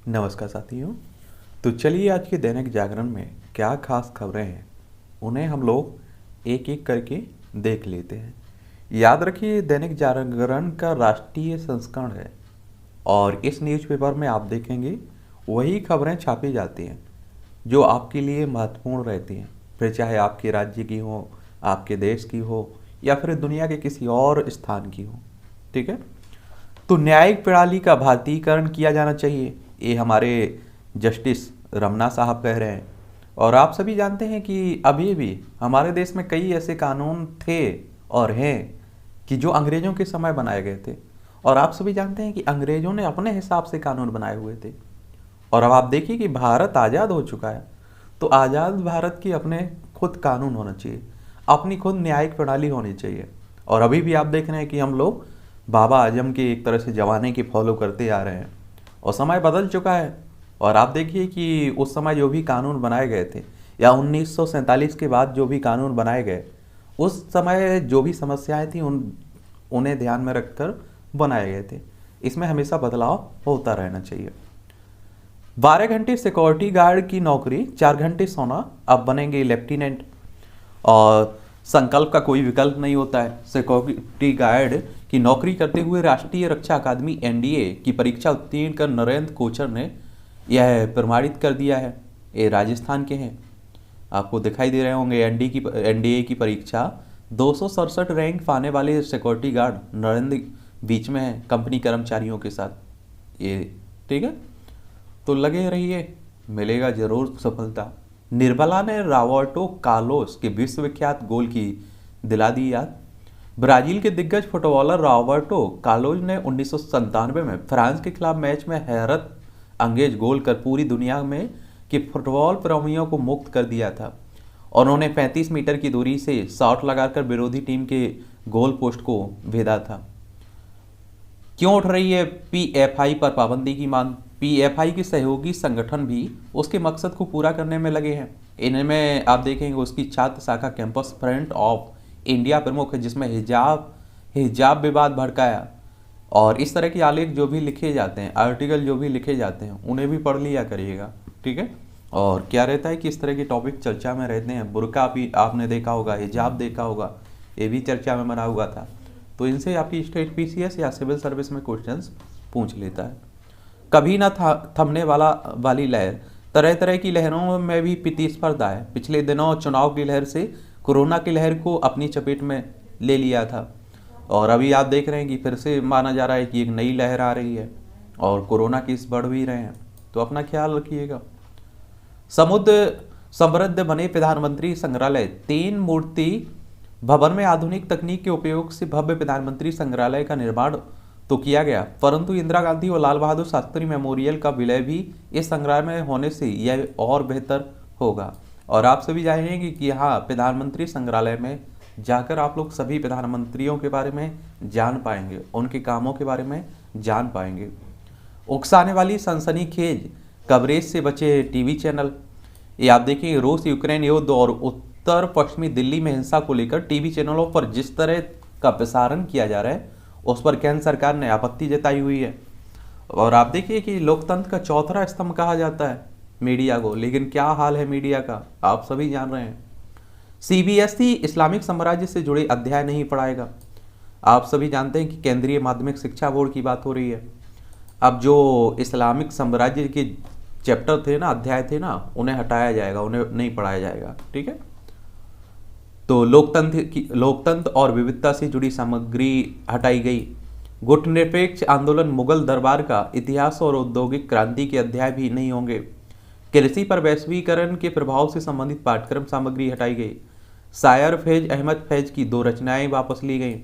नमस्कार साथियों। तो चलिए आज के दैनिक जागरण में क्या खास खबरें हैं उन्हें हम लोग एक एक करके देख लेते हैं। याद रखिए दैनिक जागरण का राष्ट्रीय संस्करण है और इस न्यूज़पेपर में आप देखेंगे वही खबरें छापी जाती हैं जो आपके लिए महत्वपूर्ण रहती हैं, फिर चाहे आपके राज्य की हो, आपके देश की हो या फिर दुनिया के किसी और स्थान की हो। ठीक है। तो न्यायिक प्रणाली का भारतीयकरण किया जाना चाहिए, ये हमारे जस्टिस रमना साहब कह रहे हैं। और आप सभी जानते हैं कि अभी भी हमारे देश में कई ऐसे कानून थे और हैं कि जो अंग्रेजों के समय बनाए गए थे, और आप सभी जानते हैं कि अंग्रेजों ने अपने हिसाब से कानून बनाए हुए थे। और अब आप देखिए कि भारत आज़ाद हो चुका है, तो आज़ाद भारत के अपने खुद कानून होना चाहिए, अपनी खुद न्यायिक प्रणाली होनी चाहिए। और अभी भी आप देख रहे हैं कि हम लोग बाबा आजम के एक तरह से जमाने की फॉलो करते आ रहे हैं और समय बदल चुका है। और आप देखिए कि उस समय जो भी कानून बनाए गए थे या 1947 के बाद जो भी कानून बनाए गए, उस समय जो भी समस्याएं थी उन्हें ध्यान में रखकर बनाए गए थे। इसमें हमेशा बदलाव होता रहना चाहिए। 12 घंटे सिक्योरिटी गार्ड की नौकरी, 4 घंटे सोना, अब बनेंगे लेफ्टिनेंट। और संकल्प का कोई विकल्प नहीं होता है। सिक्योरिटी गार्ड की नौकरी करते हुए राष्ट्रीय रक्षा अकादमी एनडीए की परीक्षा उत्तीर्ण कर नरेंद्र कोचर ने यह प्रमाणित कर दिया है। ये राजस्थान के हैं, आपको दिखाई दे रहे होंगे। एनडीए की परीक्षा 267 रैंक पाने वाले सिक्योरिटी गार्ड नरेंद्र बीच में है कंपनी कर्मचारियों के साथ ये। ठीक है, तो लगे रहिए, मिलेगा जरूर सफलता। निर्मला ने रॉबर्टो कार्लोस के विश्वविख्यात गोल की दिला दी याद। ब्राजील के दिग्गज फुटबॉलर रॉबर्टो कार्लोस ने 1997 में फ्रांस के खिलाफ मैच में हैरत अंगेज गोल कर पूरी दुनिया में के फुटबॉल प्रेमियों को मुक्त कर दिया था। और उन्होंने 35 मीटर की दूरी से शॉट लगाकर विरोधी टीम के गोल पोस्ट को भेदा था। क्यों उठ रही है पीएफआई पर पाबंदी की मांग? पीएफआई के सहयोगी संगठन भी उसके मकसद को पूरा करने में लगे हैं। इनमें आप देखेंगे उसकी छात्र शाखा कैंपस फ्रंट ऑफ इंडिया प्रमुख है, जिसमें हिजाब विवाद भड़काया। और इस तरह के आलेख जो भी लिखे जाते हैं, आर्टिकल जो भी लिखे जाते हैं, उन्हें भी पढ़ लिया करिएगा। ठीक है। और क्या रहता है कि इस तरह के टॉपिक चर्चा में रहते हैं। बुर्का भी आपने देखा होगा, हिजाब देखा होगा, ये भी चर्चा में बना हुआ था। तो इनसे आपकी स्टेट पीसीएस या सिविल सर्विस में क्वेश्चंस पूछ लेता है। कभी ना थमने वाली लहर, तरह तरह की लहरों में भी प्रतिस्पर्धा है। पिछले दिनों चुनाव की लहर से कोरोना की लहर को अपनी चपेट में ले लिया था, और अभी आप देख रहे हैं कि फिर से माना जा रहा है कि एक नई लहर आ रही है और कोरोना केस बढ़ भी रहे हैं। तो अपना ख्याल रखिएगा। समुद्र समृद्ध बने प्रधानमंत्री संग्रहालय, 3 मूर्ति भवन में आधुनिक तकनीक के उपयोग से भव्य प्रधानमंत्री संग्रहालय का निर्माण तो किया गया, परंतु इंदिरा गांधी और लाल बहादुर शास्त्री मेमोरियल का विलय भी इस संग्रहालय में होने से यह और बेहतर होगा। और आप सभी जानेंगे कि हाँ, प्रधानमंत्री संग्रहालय में जाकर आप लोग सभी प्रधानमंत्रियों के बारे में जान पाएंगे, उनके कामों के बारे में जान पाएंगे। उकसाने वाली सनसनीखेज कवरेज से बचे टीवी चैनल। ये आप देखिए, रूस यूक्रेन युद्ध और उत्तर पश्चिमी दिल्ली में हिंसा को लेकर टीवी चैनलों पर जिस तरह का प्रसारण किया जा रहा है, उस पर केंद्र सरकार ने आपत्ति जताई हुई है। और आप देखिए कि लोकतंत्र का चौथा स्तंभ कहा जाता है मीडिया को, लेकिन क्या हाल है मीडिया का, आप सभी जान रहे हैं। सीबीएसई इस्लामिक साम्राज्य से जुड़े अध्याय नहीं पढ़ाएगा। आप सभी जानते हैं कि केंद्रीय माध्यमिक शिक्षा बोर्ड की बात हो रही है। अब जो इस्लामिक साम्राज्य के चैप्टर थे ना, अध्याय थे ना, उन्हें हटाया जाएगा, उन्हें नहीं पढ़ाया जाएगा। ठीक है। तो लोकतंत्र और विविधता से जुड़ी सामग्री हटाई गई। गुटनिरपेक्ष आंदोलन, मुगल दरबार का इतिहास और औद्योगिक क्रांति के अध्याय भी नहीं होंगे। कृषि पर वैश्वीकरण के प्रभाव से संबंधित पाठ्यक्रम सामग्री हटाई गई। शायर फैज अहमद फैज की 2 रचनाएं वापस ली गई।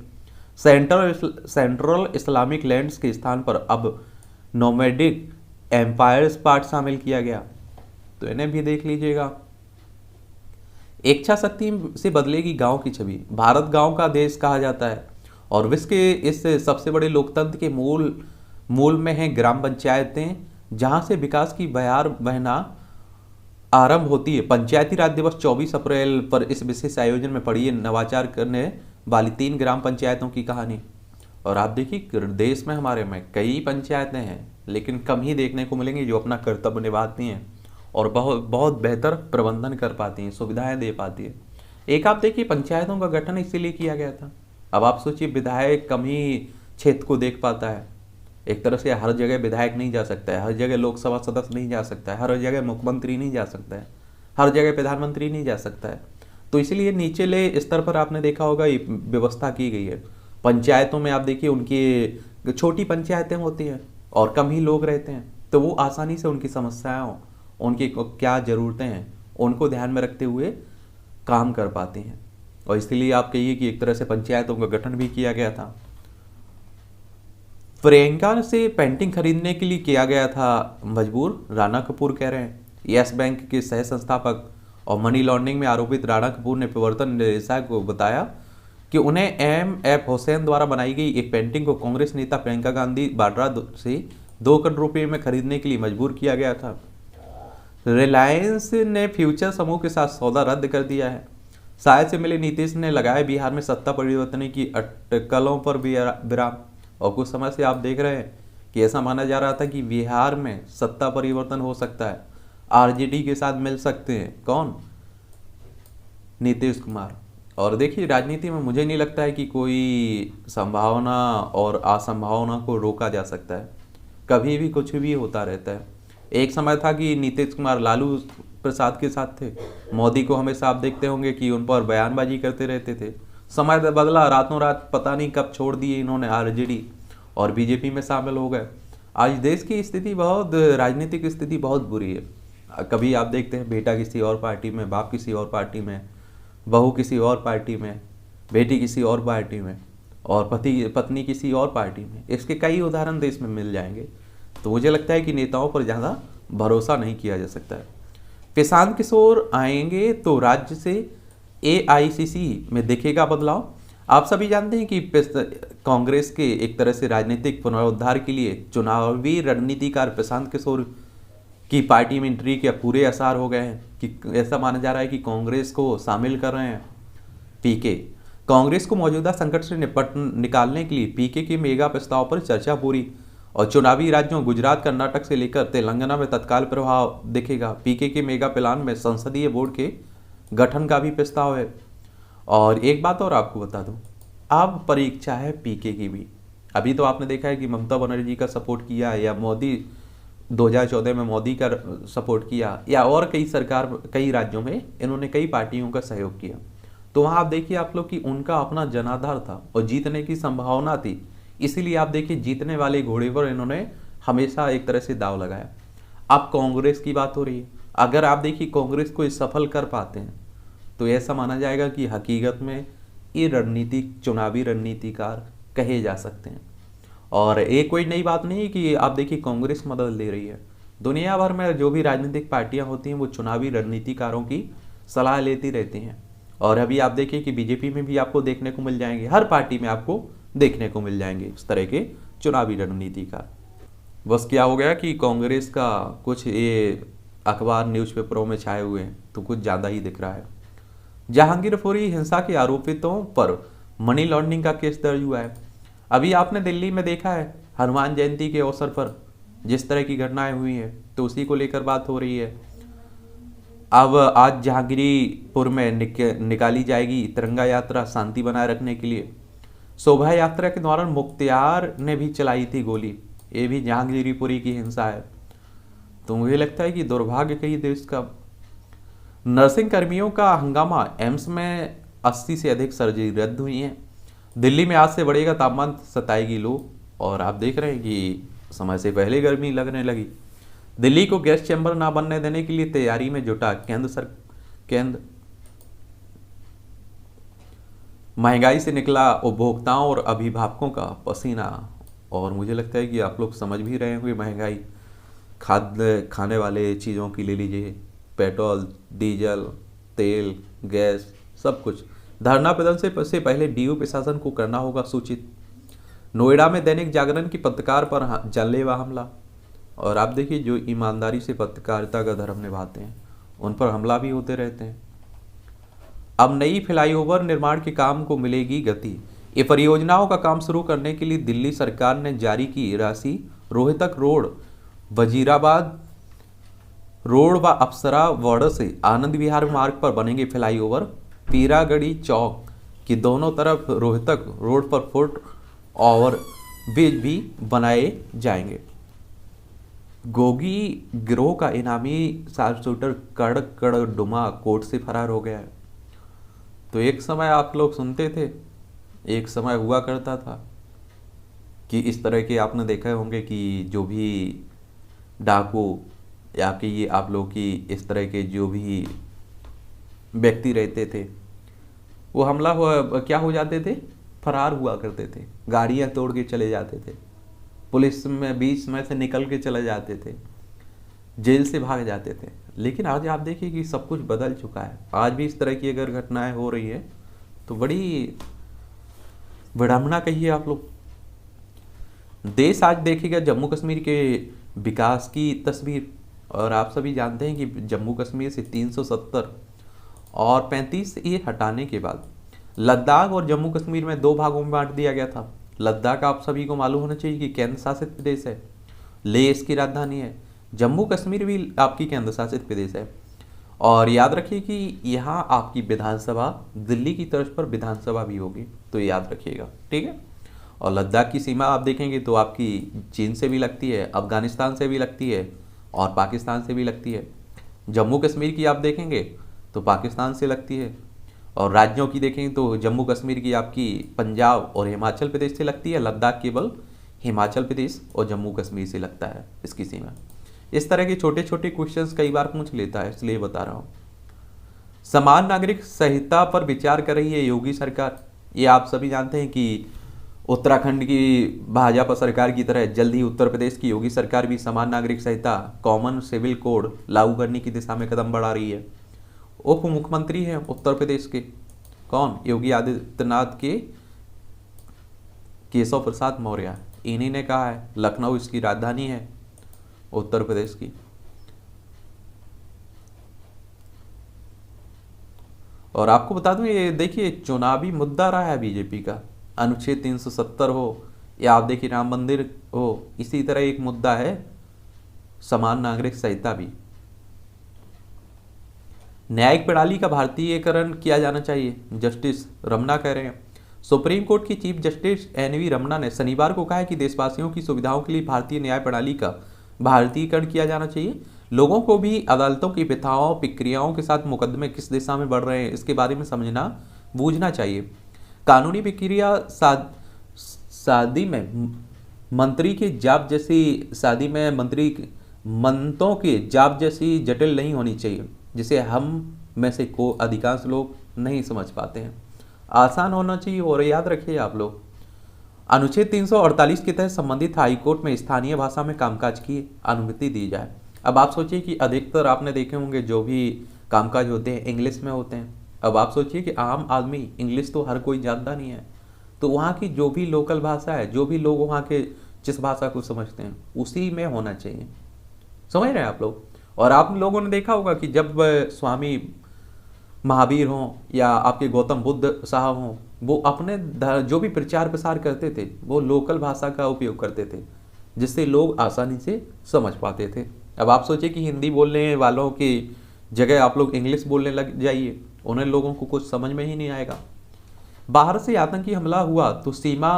सेंट्रल इस्लामिक लैंड्स के स्थान पर अब नोमैडिक एम्पायर्स पार्ट शामिल किया गया, तो इन्हें भी देख लीजिएगा। इच्छा शक्ति से बदलेगी गांव की छवि। भारत गांव का देश कहा जाता है और विश्व के इस सबसे बड़े लोकतंत्र के मूल में है ग्राम पंचायतें, जहां से विकास की बयार बहना आरंभ होती है। पंचायती राज दिवस 24 अप्रैल पर इस विशेष आयोजन में पढ़िए नवाचार करने वाली 3 ग्राम पंचायतों की कहानी। और आप देखिए देश में हमारे में कई पंचायतें हैं, लेकिन कम ही देखने को मिलेंगी जो अपना कर्तव्य निभाती हैं और बहुत बहुत बेहतर प्रबंधन कर पाती हैं, सुविधाएं दे पाती है। एक आप देखिए पंचायतों का गठन इसीलिए किया गया था। अब आप सोचिए विधायक कम ही क्षेत्र को देख पाता है। एक तरह से हर जगह विधायक नहीं जा सकता है, हर जगह लोकसभा सदस्य नहीं जा सकता है, हर जगह मुख्यमंत्री नहीं जा सकता है, हर जगह प्रधानमंत्री नहीं जा सकता है। तो इसलिए निचले स्तर पर आपने देखा होगा ये व्यवस्था की गई है। पंचायतों में आप देखिए उनकी छोटी पंचायतें होती हैं और कम ही लोग रहते हैं, तो वो आसानी से उनकी समस्याओं, उनकी क्या ज़रूरतें हैं, उनको ध्यान में रखते हुए काम कर पाते हैं। और इसलिए आप कहिए कि एक तरह से पंचायतों का गठन भी किया गया था। प्रियंका से पेंटिंग खरीदने के लिए किया गया था मजबूर, राणा कपूर कह रहे हैं। यस बैंक के सह संस्थापक और मनी लॉन्ड्रिंग में आरोपित राणा कपूर ने प्रवर्तन निदेशालय को बताया कि उन्हें एम हुसैन द्वारा बनाई गई एक पेंटिंग को कांग्रेस नेता प्रियंका गांधी वाड्रा से 2 करोड़ रुपए में खरीदने के लिए मजबूर किया गया था। रिलायंस ने फ्यूचर समूह के साथ सौदा रद्द कर दिया है। साय से मिले नीतीश ने लगाया बिहार में सत्ता परिवर्तन की अटकलों पर विराम। और कुछ समय से आप देख रहे हैं कि ऐसा माना जा रहा था कि बिहार में सत्ता परिवर्तन हो सकता है, आरजेडी के साथ मिल सकते हैं कौन, नीतीश कुमार। और देखिए राजनीति में मुझे नहीं लगता है कि कोई संभावना और असंभावना को रोका जा सकता है, कभी भी कुछ भी होता रहता है। एक समय था कि नीतीश कुमार लालू प्रसाद के साथ थे, मोदी को हमेशा आप देखते होंगे कि उन पर बयानबाजी करते रहते थे। समय बदला, रातों रात पता नहीं कब छोड़ दिए इन्होंने आरजेडी और बीजेपी में शामिल हो गए। आज देश की स्थिति बहुत, राजनीतिक स्थिति बहुत बुरी है। कभी आप देखते हैं बेटा किसी और पार्टी में, बाप किसी और पार्टी में, बहू किसी और पार्टी में, बेटी किसी और पार्टी में और पत्नी किसी और पार्टी में। इसके कई उदाहरण देश में मिल जाएंगे। तो मुझे लगता है कि नेताओं पर ज़्यादा भरोसा नहीं किया जा सकता है। प्रशांत किशोर आएंगे तो राज्य से एआईसीसी में दिखेगा बदलाव। आप सभी जानते हैं कि कांग्रेस के एक तरह से राजनीतिक पुनरुद्धार के लिए चुनावी रणनीतिकार प्रशांत किशोर की पार्टी में एंट्री के पूरे आसार हो गए हैं कि ऐसा माना जा रहा है कि कांग्रेस को शामिल कर रहे हैं पीके। कांग्रेस को मौजूदा संकट से निकालने के लिए पीके के मेगा प्रस्ताव पर चर्चा पूरी और चुनावी राज्यों गुजरात, कर्नाटक से लेकर तेलंगाना में तत्काल प्रभाव दिखेगा। पीके के मेगा प्लान में संसदीय बोर्ड के गठन का भी प्रस्ताव है। और एक बात और आपको बता दूं, अब परीक्षा है पीके की भी। अभी तो आपने देखा है कि ममता बनर्जी का सपोर्ट किया या मोदी 2014 में मोदी का सपोर्ट किया या और कई राज्यों में इन्होंने कई पार्टियों का सहयोग किया। तो वहाँ आप देखिए आप लोग कि उनका अपना जनाधार था और जीतने की संभावना थी। इसीलिए आप देखिए जीतने वाले घोड़े पर इन्होंने हमेशा एक तरह से दाव लगाया। अब कांग्रेस की बात हो रही है। अगर आप देखिए कांग्रेस को सफल कर पाते हैं तो ऐसा माना जाएगा कि हकीकत में ये चुनावी रणनीतिकार कहे जा सकते हैं। और एक कोई नई बात नहीं कि आप देखिए कांग्रेस मदद ले रही है। दुनिया भर में जो भी राजनीतिक पार्टियां होती हैं वो चुनावी रणनीतिकारों की सलाह लेती रहती हैं। और अभी आप देखिए कि बीजेपी में भी आपको देखने को मिल जाएंगे, हर पार्टी में आपको देखने को मिल जाएंगे इस तरह के चुनावी रणनीतिकार। बस क्या हो गया कि कांग्रेस का कुछ ये अखबार न्यूज़पेपरों में छाए हुए हैं तो कुछ ज़्यादा ही दिख रहा है। जहांगीरपुरी हिंसा के आरोपितों पर मनी लॉन्ड्रिंग का केस दर्ज हुआ है। अभी आपने दिल्ली में देखा है हनुमान जयंती के अवसर पर जिस तरह की घटनाएं हुई हैं, तो उसी को लेकर बात हो रही है। अब आज जहांगीरपुर में निकाली जाएगी तिरंगा यात्रा शांति बनाए रखने के लिए। शोभा यात्रा के दौरान मुख्तियार ने भी चलाई थी गोली। ये भी जहांगीरपुरी की हिंसा है। तो मुझे लगता है कि दुर्भाग्य कई देश का। नर्सिंग कर्मियों का हंगामा, एम्स में 80 से अधिक सर्जरी रद्द हुई हैं। दिल्ली में आज से बढ़ेगा तापमान, सताएगी लू। और आप देख रहे हैं कि समय से पहले गर्मी लगने लगी। दिल्ली को गैस चैम्बर ना बनने देने के लिए तैयारी में जुटा केंद्र। महंगाई से निकला उपभोक्ताओं और अभिभावकों का पसीना। और मुझे लगता है कि आप लोग समझ भी रहे होंगे महंगाई, खाने वाले चीज़ों की ले लीजिए, पेट्रोल, डीजल, तेल, गैस, सब कुछ। धरना प्रदर्शन से पहले डीयू प्रशासन को करना होगा सूचित। नोएडा में दैनिक जागरण की पत्रकार पर जानलेवा हमला। और आप देखिए जो ईमानदारी से पत्रकारिता का धर्म निभाते हैं उन पर हमला भी होते रहते हैं। अब नई फ्लाईओवर निर्माण के काम को मिलेगी गति। ये परियोजनाओं का काम शुरू करने के लिए दिल्ली सरकार ने जारी की राशि रोहतक रोड, वजीराबाद रोड व अप्सरा वार्ड से आनंद विहार मार्ग पर बनेंगे फ्लाईओवर। पीरागढ़ी चौक की दोनों तरफ रोहतक रोड पर फुट ओवर ब्रिज भी बनाए जाएंगे। गोगी गिरोह का इनामी शार्प शूटर कड़कड़डुमा कोर्ट से फरार हो गया है। तो एक समय आप लोग सुनते थे, एक समय हुआ करता था कि इस तरह के आपने देखे होंगे कि जो भी डाकू या कि ये आप लोग की इस तरह के जो भी व्यक्ति रहते थे वो हमला हुआ क्या हो जाते थे, फरार हुआ करते थे, गाड़ियां तोड़ के चले जाते थे, पुलिस में बीच में से निकल के चले जाते थे, जेल से भाग जाते थे। लेकिन आज आप देखिए कि सब कुछ बदल चुका है। आज भी इस तरह की अगर घटनाएं हो रही है तो बड़ी विडंबना कहिए आप लोग। देश आज देखेगा जम्मू कश्मीर के विकास की तस्वीर। और आप सभी जानते हैं कि जम्मू कश्मीर से 370 और 35 ये हटाने के बाद लद्दाख और जम्मू कश्मीर में दो भागों में बांट दिया गया था। लद्दाख आप सभी को मालूम होना चाहिए कि केंद्र शासित प्रदेश है, लेह इसकी राजधानी है। जम्मू कश्मीर भी आपकी केंद्र शासित प्रदेश है। और याद रखिए कि यहाँ आपकी विधानसभा दिल्ली की तर्ज पर विधानसभा भी होगी, तो याद रखिएगा, ठीक है। और लद्दाख की सीमा आप देखेंगे तो आपकी चीन से भी लगती है, अफगानिस्तान से भी लगती है और पाकिस्तान से भी लगती है। जम्मू कश्मीर की आप देखेंगे तो पाकिस्तान से लगती है। और राज्यों की देखेंगे तो जम्मू कश्मीर की आपकी पंजाब और हिमाचल प्रदेश से लगती है, लद्दाख केवल हिमाचल प्रदेश और जम्मू कश्मीर से लगता है इसकी सीमा। इस तरह के छोटे छोटे क्वेश्चंस कई बार पूछ लेता है, इसलिए बता रहा हूँ। समान नागरिक संहिता पर विचार कर रही है योगी सरकार। ये आप सभी जानते हैं कि उत्तराखंड की भाजपा सरकार की तरह जल्द ही उत्तर प्रदेश की योगी सरकार भी समान नागरिक संहिता कॉमन सिविल कोड लागू करने की दिशा में कदम बढ़ा रही है। उप मुख्यमंत्री हैं उत्तर प्रदेश के, कौन? योगी आदित्यनाथ के केशव प्रसाद मौर्य, इन्हीं ने कहा है। लखनऊ इसकी राजधानी है उत्तर प्रदेश की। और आपको बता दूं, ये देखिए चुनावी मुद्दा रहा है बीजेपी का। अनुच्छेद 370 हो या आप देखिए राम मंदिर हो, इसी तरह एक मुद्दा है समान नागरिक संहिता भी। न्यायिक प्रणाली का भारतीयकरण किया जाना चाहिए, जस्टिस रमना कह रहे हैं। सुप्रीम कोर्ट की चीफ जस्टिस एनवी रमना ने शनिवार को कहा है कि देशवासियों की सुविधाओं के लिए भारतीय न्याय प्रणाली का भारतीयकरण किया जाना चाहिए। लोगों को भी अदालतों की प्रथाओं प्रक्रियाओं के साथ मुकदमे किस दिशा में बढ़ रहे हैं इसके बारे में समझना बूझना चाहिए। कानूनी प्रक्रिया शादी में मंत्री के जाप जैसी शादी में मंत्री मंतों के जाप जैसी जटिल नहीं होनी चाहिए, जिसे हम में से को अधिकांश लोग नहीं समझ पाते हैं। आसान होना चाहिए। और याद रखिए आप लोग, अनुच्छेद 348 के तहत संबंधित हाईकोर्ट में स्थानीय भाषा में कामकाज की अनुमति दी जाए। अब आप सोचिए कि अधिकतर आपने देखे होंगे जो भी कामकाज होते हैं इंग्लिश में होते हैं। अब आप सोचिए कि आम आदमी इंग्लिश तो हर कोई जानता नहीं है, तो वहाँ की जो भी लोकल भाषा है, जो भी लोग वहाँ के जिस भाषा को समझते हैं उसी में होना चाहिए। समझ रहे हैं आप लोग। और आप लोगों ने देखा होगा कि जब स्वामी महावीर हों या आपके गौतम बुद्ध साहब हों, वो अपने जो भी प्रचार प्रसार करते थे वो लोकल भाषा का उपयोग करते थे, जिससे लोग आसानी से समझ पाते थे। अब आप सोचिए कि हिंदी बोलने वालों की जगह आप लोग इंग्लिश बोलने लग जाइए, उन्हें लोगों को कुछ समझ में ही नहीं आएगा। बाहर से आतंकी हमला हुआ तो सीमा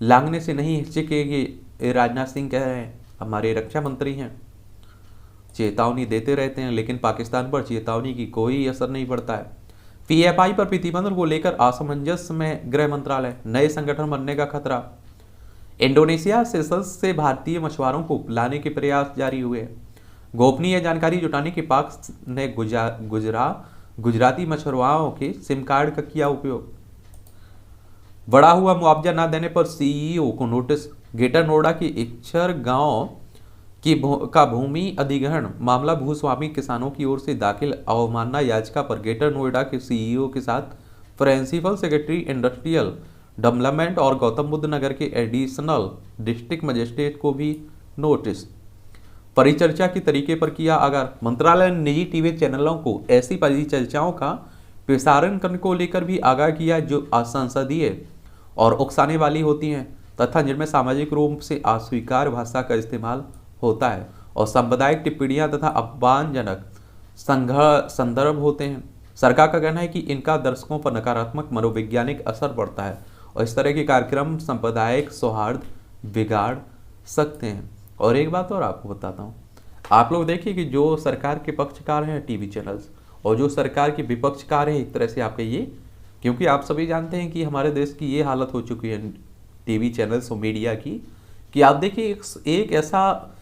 लांघने से नहीं हिचकेंगे, राजनाथ सिंह कह रहे हैं। हमारे रक्षा मंत्री हैं, चेतावनी देते रहते हैं, लेकिन पाकिस्तान पर चेतावनी की कोई असर नहीं पड़ता है। पीएफआई पर प्रतिबंध को लेकर असमंजस में गृह मंत्रालय, नए संगठन बनने का खतरा। इंडोनेशिया सेशल्स से भारतीय मछुआरों को लाने के प्रयास जारी हुए। गोपनीय जानकारी जुटाने के पाक ने गुजराती मछुआरों के सिम कार्ड का किया उपयोग। बढ़ा हुआ मुआवजा न देने पर सीईओ को नोटिस। ग्रेटर नोएडा के इच्छर गांव का भूमि अधिग्रहण मामला भूस्वामी किसानों की ओर से दाखिल अवमानना याचिका पर ग्रेटर नोएडा के सीईओ के साथ प्रिंसिपल सेक्रेटरी इंडस्ट्रियल डेवलपमेंट और गौतम बुद्ध नगर के एडिशनल डिस्ट्रिक्ट मजिस्ट्रेट को भी नोटिस। परिचर्चा के तरीके पर किया आगाह। मंत्रालय ने निजी टीवी चैनलों को ऐसी परिचर्चाओं का प्रसारण करने को लेकर भी आगाह किया जो असंसदीय और उकसाने वाली होती हैं तथा जिनमें सामाजिक रूप से अस्वीकार भाषा का इस्तेमाल होता है और सांप्रदायिक टिप्पणियां तथा अपमानजनक संदर्भ होते हैं। सरकार का कहना है कि इनका दर्शकों पर नकारात्मक मनोवैज्ञानिक असर पड़ता है और इस तरह के कार्यक्रम सांप्रदायिक सौहार्द बिगाड़ सकते हैं। और एक बात और आपको बताता हूँ, आप लोग देखिए कि जो सरकार के पक्षकार हैं टीवी चैनल्स और जो सरकार के विपक्षकार हैं एक तरह से आपके ये, क्योंकि आप सभी जानते हैं कि हमारे देश की ये हालत हो चुकी है टीवी चैनल्स और मीडिया की, कि आप देखिए एक ऐसा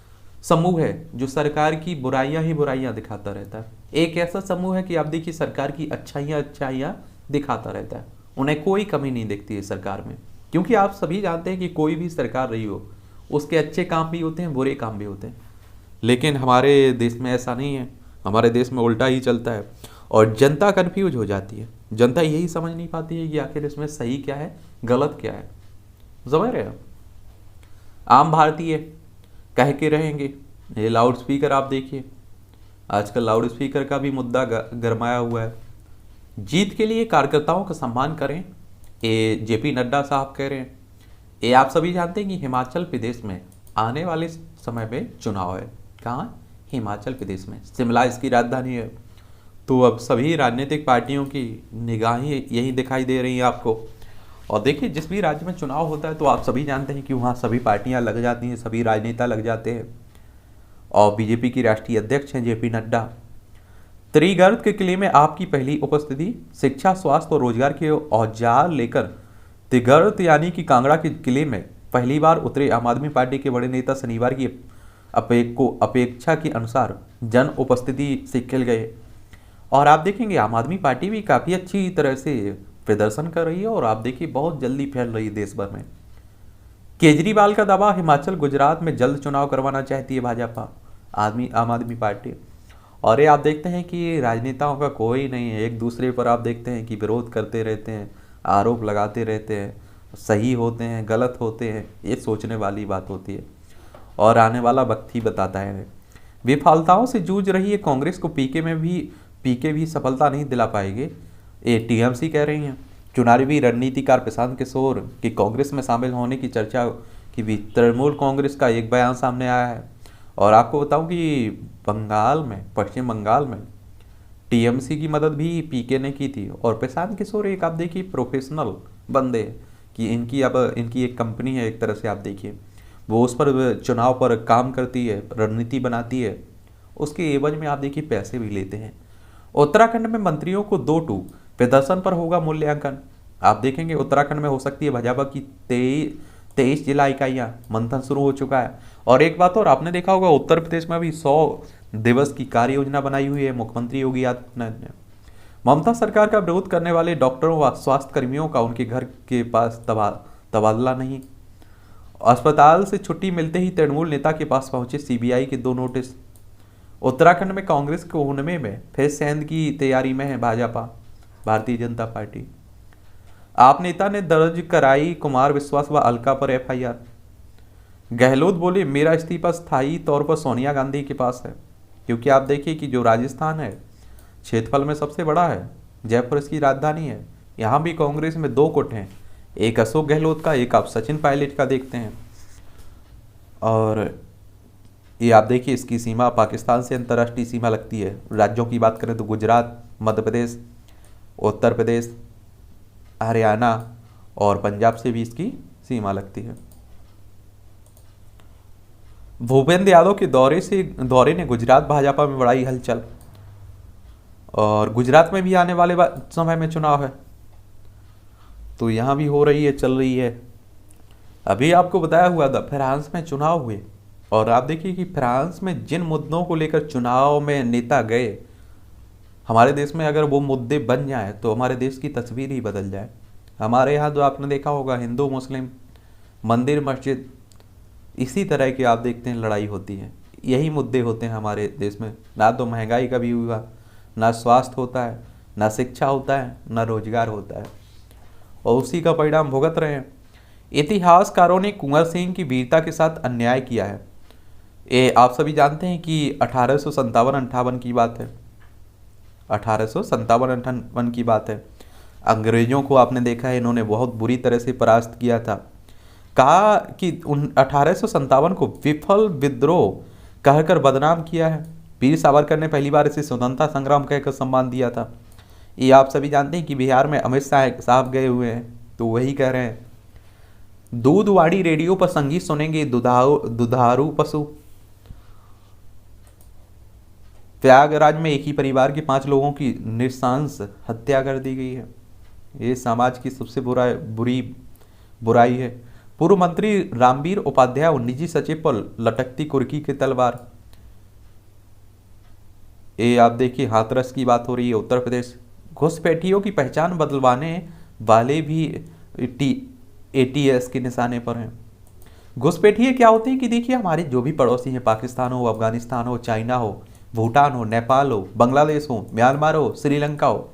समूह है जो सरकार की बुराइयां ही बुराइयां दिखाता रहता है, एक ऐसा समूह है कि आप देखिए सरकार की अच्छाइयां दिखाता रहता है, उन्हें कोई कमी नहीं दिखती है सरकार में। क्योंकि आप सभी जानते हैं कि कोई भी सरकार रही हो उसके अच्छे काम भी होते हैं, बुरे काम भी होते हैं, लेकिन हमारे देश में ऐसा नहीं है। हमारे देश में उल्टा ही चलता है और जनता कन्फ्यूज हो जाती है। जनता यही समझ नहीं पाती है कि आखिर इसमें सही क्या है गलत क्या है। समझ रहे हैं? आम भारतीय कह के रहेंगे। ये लाउड स्पीकर आप देखिए, आजकल लाउड स्पीकर का भी मुद्दा गरमाया हुआ है। जीत के लिए कार्यकर्ताओं का सम्मान करें, ये जेपी नड्डा साहब कह रहे हैं। ये आप सभी जानते हैं कि हिमाचल प्रदेश में आने वाले समय में चुनाव है। कहाँ? हिमाचल प्रदेश में, शिमला इसकी राजधानी है। तो अब सभी राजनीतिक पार्टियों की निगाहें यही दिखाई दे रही हैं आपको। और देखिए जिस भी राज्य में चुनाव होता है तो आप सभी जानते हैं कि वहाँ सभी पार्टियाँ लग जाती हैं, सभी राजनेता लग जाते हैं। और बीजेपी की राष्ट्रीय अध्यक्ष हैं जेपी नड्डा। त्रिगर्त के किले में आपकी पहली उपस्थिति, शिक्षा स्वास्थ्य और रोजगार के औजार लेकर त्रिगर्त यानी कि कांगड़ा के किले में पहली बार उतरे आम आदमी पार्टी के बड़े नेता शनिवार की अपेक्षा के अनुसार जन उपस्थिति से खिल गए। और आप देखेंगे आम आदमी पार्टी भी काफ़ी अच्छी तरह से प्रदर्शन कर रही है और आप देखिए बहुत जल्दी फैल रही है देश भर में। केजरीवाल का दावा, हिमाचल गुजरात में जल्द चुनाव करवाना चाहती है भाजपा आम आदमी पार्टी। और ये आप देखते हैं कि राजनेताओं का कोई नहीं है, एक दूसरे पर आप देखते हैं कि विरोध करते रहते हैं, आरोप लगाते रहते हैं, सही होते हैं गलत होते हैं, ये सोचने वाली बात होती है और आने वाला वक्त ही बताता है। विफलताओं से जूझ रही है कांग्रेस को पीके भी सफलता नहीं दिला पाएंगे, ये टीएमसी कह रही हैं। चुनावी रणनीतिकार प्रशांत किशोर की कांग्रेस में शामिल होने की चर्चा की भी तृणमूल कांग्रेस का एक बयान सामने आया है। और आपको बताऊं कि पश्चिम बंगाल में टीएमसी की मदद भी पीके ने की थी। और प्रशांत किशोर एक आप देखिए प्रोफेशनल बंदे कि इनकी एक कंपनी है एक तरह से, आप देखिए वो उस पर चुनाव पर काम करती है, रणनीति बनाती है, उसके एवज में आप देखिए पैसे भी लेते हैं। उत्तराखंड में मंत्रियों को 2-2 प्रदर्शन पर होगा मूल्यांकन। आप देखेंगे उत्तराखंड में हो सकती है भाजपा की 23 जिला इकाइयां, मंथन शुरू हो चुका है। और एक बात और आपने देखा होगा उत्तर प्रदेश में भी 100 दिवस की कार्य योजना बनाई हुई है मुख्यमंत्री योगी आदित्यनाथ ने। ममता सरकार का विरोध करने वाले डॉक्टरों व स्वास्थ्य कर्मियों का उनके घर के पास तबादला नहीं। अस्पताल से छुट्टी मिलते ही तृणमूल नेता के पास पहुंचे सीबीआई के 2 नोटिस। उत्तराखंड में कांग्रेस के होने में फिर सेंध की तैयारी में है भाजपा भारतीय जनता पार्टी। आप नेता ने दर्ज कराई कुमार विश्वास व अलका पर एफआईआर। गहलोत बोले मेरा इस्तीफा स्थायी तौर पर सोनिया गांधी के पास है। क्योंकि आप देखिए कि जो राजस्थान है क्षेत्रफल में सबसे बड़ा है, जयपुर इसकी राजधानी है, यहाँ भी कांग्रेस में 2 गुट हैं, एक अशोक गहलोत का, एक आप सचिन पायलट का देखते हैं। और ये आप देखिए इसकी सीमा पाकिस्तान से अंतर्राष्ट्रीय सीमा लगती है। राज्यों की बात करें तो गुजरात, मध्य प्रदेश, उत्तर प्रदेश, हरियाणा और पंजाब से भी इसकी सीमा लगती है। भूपेंद्र यादव के दौरे ने गुजरात भाजपा में बढ़ाई हलचल। और गुजरात में भी आने वाले समय में चुनाव है तो यहाँ भी हो रही है, चल रही है। अभी आपको बताया हुआ था फ्रांस में चुनाव हुए और आप देखिए कि फ्रांस में जिन मुद्दों को लेकर चुनाव में नेता गए, हमारे देश में अगर वो मुद्दे बन जाए तो हमारे देश की तस्वीर ही बदल जाए। हमारे यहाँ जो आपने देखा होगा हिंदू मुस्लिम, मंदिर मस्जिद, इसी तरह की आप देखते हैं लड़ाई होती है। यही मुद्दे होते हैं हमारे देश में। ना तो महंगाई कभी हुआ, ना स्वास्थ्य होता है, ना शिक्षा होता है, ना रोजगार होता है और उसी का परिणाम भुगत रहे हैं। इतिहासकारों ने कुंवर सिंह की वीरता के साथ अन्याय किया है। ये आप सभी जानते हैं कि 1857-58 की बात है, 1857-58 की बात है। अंग्रेजों को आपने देखा है, इन्होंने बहुत बुरी तरह से परास्त किया था। कहा कि 1857 को विफल विद्रोह कहकर बदनाम किया है। वीर सावरकर ने पहली बार इसे स्वतंत्रता संग्राम कहकर सम्मान दिया था। ये आप सभी जानते हैं कि बिहार में अमित शाह साहब गए हुए हैं, तो वही कह रहे हैं। दूधवाड़ी रेडियो पर संगीत सुनेंगे दुधारू पशु। प्रयागराज में एक ही परिवार के 5 लोगों की नृशंस हत्या कर दी गई है। ये समाज की सबसे बुरी बुराई है। पूर्व मंत्री रामवीर उपाध्याय और निजी सचिव पर लटकती कुर्की की तलवार। ये आप देखिए हाथरस की बात हो रही है। उत्तर प्रदेश घुसपैठियों की पहचान बदलवाने वाले भी ATS के निशाने पर हैं। घुसपैठिए क्या होते हैं कि देखिए हमारे जो भी पड़ोसी हैं, पाकिस्तान हो, अफगानिस्तान हो, चाइना हो, भूटान हो, नेपाल हो, बांग्लादेश हो, म्यांमार हो, श्रीलंका हो,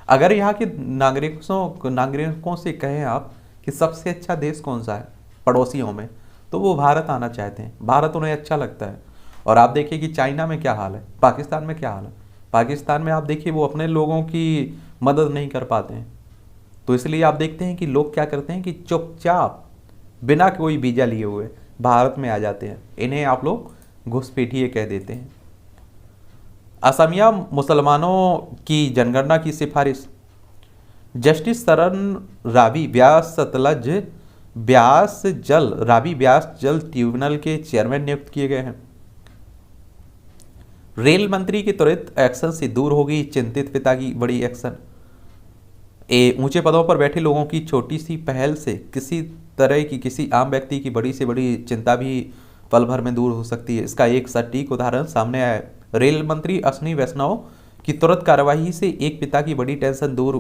अगर यहाँ के नागरिकों से कहें आप कि सबसे अच्छा देश कौन सा है पड़ोसियों में, तो वो भारत आना चाहते हैं। भारत उन्हें अच्छा लगता है। और आप देखिए कि चाइना में क्या हाल है, पाकिस्तान में क्या हाल है। पाकिस्तान में आप देखिए वो अपने लोगों की मदद नहीं कर पाते हैं, तो इसलिए आप देखते हैं कि लोग क्या करते हैं कि चुपचाप बिना कोई वीजा लिए हुए भारत में आ जाते हैं। इन्हें आप लोग घुसपैठिए कह देते हैं। असमिया मुसलमानों की जनगणना की सिफारिश। जस्टिस शरण रावी व्यास सतलज रावी व्यास जल ट्रिब्यूनल के चेयरमैन नियुक्त किए गए हैं। रेल मंत्री के त्वरित एक्शन से दूर होगी चिंतित पिता की बड़ी एक्शन। ऊंचे पदों पर बैठे लोगों की छोटी सी पहल से किसी तरह की किसी आम व्यक्ति की बड़ी से बड़ी चिंता भी पल भर में दूर हो सकती है। इसका एक सटीक उदाहरण सामने आया है। रेल मंत्री अश्विनी वैष्णव की तुरंत कार्यवाही से एक पिता की बड़ी टेंशन दूर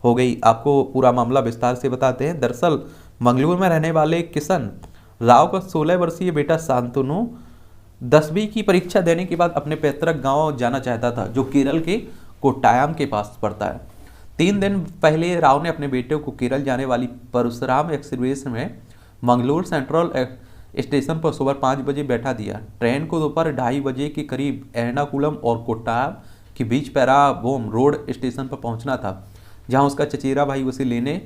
हो गई। आपको पूरा मामला विस्तार से बताते हैं। दरअसल मंगलूर में रहने वाले किशन राव का 16 वर्षीय बेटा शांतनु 10वीं की परीक्षा देने के बाद अपने पैतृक गांव जाना चाहता था, जो केरल के कोट्टायम के पास पड़ता है। 3 दिन पहले राव ने अपने बेटे को केरल जाने वाली परशुराम एक्सप्रेस में मंगलूर सेंट्रल स्टेशन पर सुबह 5 बजे बैठा दिया। ट्रेन को दोपहर 2:30 बजे के करीब एर्नाकुलम और कोट्टायम के बीच पैराबोम रोड स्टेशन पर पहुंचना था, जहां उसका चचेरा भाई उसे लेने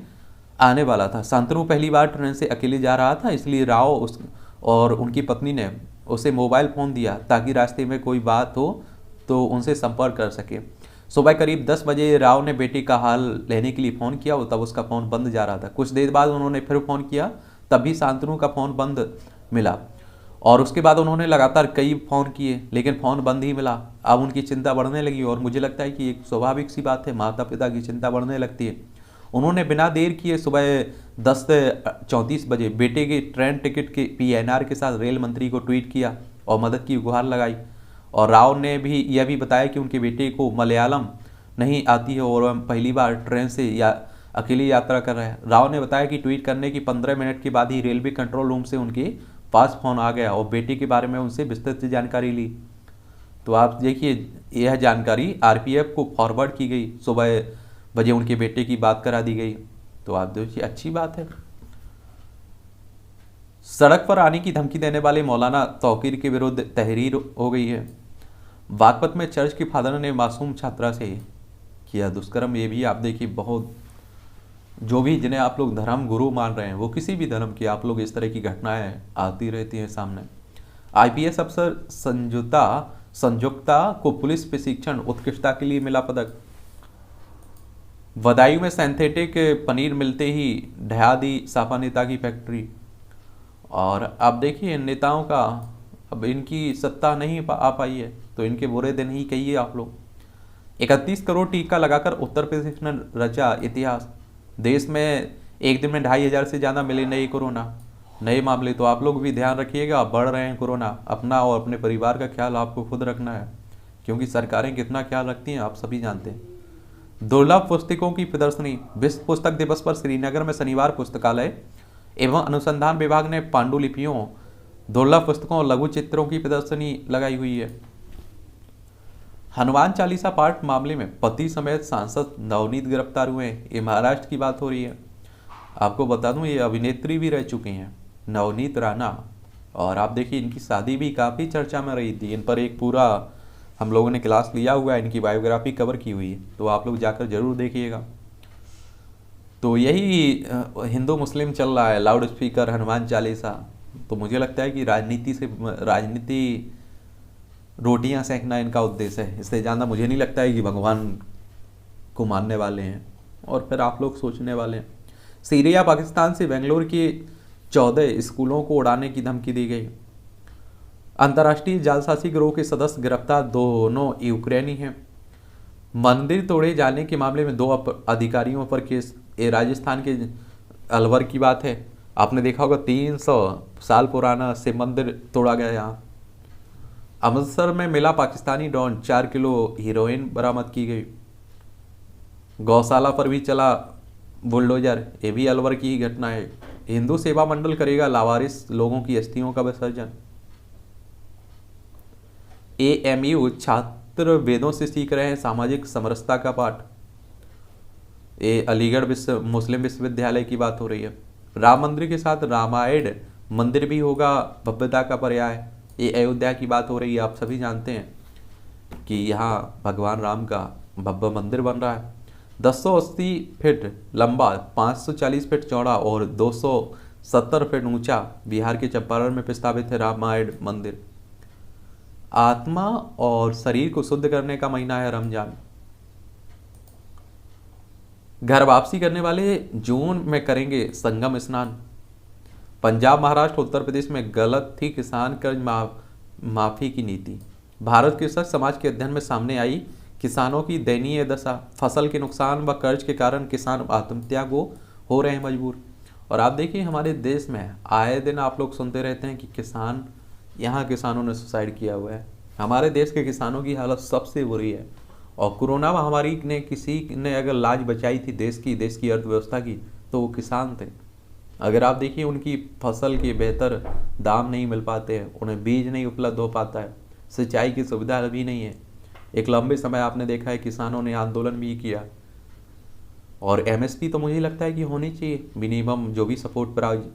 आने वाला था। शांतनु पहली बार ट्रेन से अकेले जा रहा था, इसलिए राव और उनकी पत्नी ने उसे मोबाइल फ़ोन दिया ताकि रास्ते में कोई बात हो तो उनसे संपर्क कर सके। सुबह करीब 10 बजे राव ने बेटे का हाल लेने के लिए फ़ोन किया, तब उसका फ़ोन बंद जा रहा था। कुछ देर बाद उन्होंने फिर फ़ोन किया, तब भी शांतनु का फ़ोन बंद मिला और उसके बाद उन्होंने लगातार कई फ़ोन किए, लेकिन फ़ोन बंद ही मिला। अब उनकी चिंता बढ़ने लगी और मुझे लगता है कि एक स्वाभाविक सी बात है, माता पिता की चिंता बढ़ने लगती है। उन्होंने बिना देर किए सुबह 10:34 बजे बेटे के ट्रेन टिकट के PNR के साथ रेल मंत्री को ट्वीट किया और मदद की गुहार लगाई। और राव ने भी यह भी बताया कि उनके बेटे को मलयालम नहीं आती है और वह पहली बार ट्रेन से अकेली यात्रा कर रहे हैं। राव ने बताया कि ट्वीट करने की 15 मिनट के बाद ही रेलवे कंट्रोल रूम से उनके पास फ़ोन आ गया और बेटे के बारे में उनसे विस्तृत जानकारी ली। तो आप देखिए यह जानकारी RPF को फॉरवर्ड की गई, सुबह बजे उनके बेटे की बात करा दी गई। तो आप देखिए अच्छी बात है। सड़क पर आने की धमकी देने वाले मौलाना तौकीर के विरुद्ध तहरीर हो गई है। बागपत में चर्च के फादर ने मासूम छात्रा से किया दुष्कर्म। ये भी आप देखिए बहुत, जो भी जिन्हें आप लोग धर्म गुरु मान रहे हैं, वो किसी भी धर्म की आप लोग इस तरह की घटनाएं आती रहती हैं सामने। IPS अफसर संजुक्ता को पुलिस प्रशिक्षण उत्कृष्टता के लिए मिला पदक। बदायूं में सिंथेटिक पनीर मिलते ही ढहा दी सापा नेता की फैक्ट्री। और आप देखिए नेताओं का अब इनकी सत्ता नहीं आ पाई है, तो इनके बुरे दिन ही कहिए आप लोग। 31 करोड़ टीका लगाकर उत्तर प्रदेश ने रचा इतिहास। देश में एक दिन में 2500 से ज़्यादा मिले नए मामले। तो आप लोग भी ध्यान रखिएगा, बढ़ रहे हैं कोरोना। अपना और अपने परिवार का ख्याल आपको खुद रखना है, क्योंकि सरकारें कितना ख्याल रखती हैं आप सभी जानते हैं। दुर्लभ पुस्तकों की प्रदर्शनी। विश्व पुस्तक दिवस पर श्रीनगर में शनिवार पुस्तकालय एवं अनुसंधान विभाग ने पांडुलिपियों, दुर्लभ पुस्तकों और लघु चित्रों की प्रदर्शनी लगाई हुई है। हनुमान चालीसा पाठ मामले में पति समेत सांसद नवनीत गिरफ्तार हुए हैं। ये महाराष्ट्र की बात हो रही है। आपको बता दूं ये अभिनेत्री भी रह चुकी हैं, नवनीत राणा। और आप देखिए इनकी शादी भी काफ़ी चर्चा में रही थी। इन पर एक पूरा हम लोगों ने क्लास लिया हुआ है, इनकी बायोग्राफी कवर की हुई है, तो आप लोग जाकर जरूर देखिएगा। तो यही हिंदू मुस्लिम चल रहा है, लाउड स्पीकर, हनुमान चालीसा। तो मुझे लगता है कि राजनीति रोटियां सेकना इनका उद्देश्य है। इससे ज़्यादा मुझे नहीं लगता है कि भगवान को मानने वाले हैं। और फिर आप लोग सोचने वाले हैं, सीरिया पाकिस्तान से बेंगलोर के 14 स्कूलों को उड़ाने की धमकी दी गई। अंतर्राष्ट्रीय जालसाजी गिरोह के सदस्य गिरफ्तार, दोनों यूक्रेनी हैं। मंदिर तोड़े जाने के मामले में 2 अधिकारियों पर केस। ये राजस्थान के अलवर की बात है। आपने देखा होगा 300 साल पुराना शिव मंदिर तोड़ा गया यहाँ। अमृतसर में मिला पाकिस्तानी ड्रोन, 4 किलो हीरोइन बरामद की गई। गौशाला पर भी चला बुलडोजर, ये भी अलवर की ही घटना है। हिंदू सेवा मंडल करेगा लावारिस लोगों की अस्थियों का विसर्जन। एएमयू छात्र वेदों से सीख रहे हैं सामाजिक समरसता का पाठ। ये अलीगढ़ मुस्लिम विश्वविद्यालय की बात हो रही है। राम मंदिर के साथ रामायण मंदिर भी होगा भव्यता का पर्याय। ये अयोध्या की बात हो रही है। आप सभी जानते हैं कि यहाँ भगवान राम का भव्य मंदिर बन रहा है। 1080 फीट लंबा, 540 फीट चौड़ा और 270 फीट ऊंचा बिहार के चंपारण में प्रस्तावित है रामायण मंदिर। आत्मा और शरीर को शुद्ध करने का महीना है रमजान। घर वापसी करने वाले जून में करेंगे संगम स्नान। पंजाब, महाराष्ट्र, उत्तर प्रदेश में गलत थी किसान कर्ज माफी की नीति। भारत कृषक समाज के अध्ययन में सामने आई किसानों की दयनीय दशा। फसल के नुकसान व कर्ज के कारण किसान आत्महत्या को हो रहे हैं मजबूर। और आप देखिए हमारे देश में आए दिन आप लोग सुनते रहते हैं कि यहाँ किसानों ने सुसाइड किया हुआ है। हमारे देश के किसानों की हालत सबसे बुरी है। और कोरोना महामारी ने किसी ने अगर लाज बचाई थी देश की अर्थव्यवस्था की, तो वो किसान थे। अगर आप देखिए उनकी फसल के बेहतर दाम नहीं मिल पाते हैं, उन्हें बीज नहीं उपलब्ध हो पाता है, सिंचाई की सुविधा अभी नहीं है। एक लंबे समय आपने देखा है किसानों ने आंदोलन भी किया। और एमएसपी तो मुझे लगता है कि होनी चाहिए, मिनिमम जो भी सपोर्ट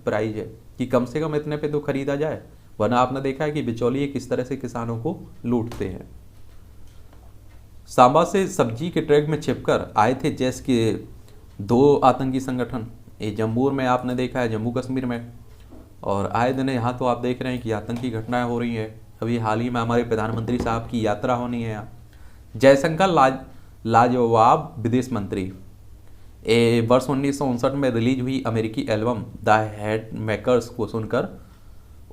प्राइस है, कि कम से कम इतने पे तो खरीदा जाए। वरना आपने देखा है कि बिचौलिए किस तरह से किसानों को लूटते हैं। सांबा से सब्जी के ट्रक में छिपकर आए थे जैश के 2 आतंकी संगठन। ये जम्मू में आपने देखा है, जम्मू कश्मीर में। और आए दिन यहाँ तो आप देख रहे हैं कि आतंकी घटनाएं हो रही हैं। अभी हाल ही में हमारे प्रधानमंत्री साहब की यात्रा होनी है यहाँ। जयशंकर लाजवाब विदेश मंत्री। वर्ष 1959 में रिलीज हुई अमेरिकी एल्बम द हेडमेकर्स को सुनकर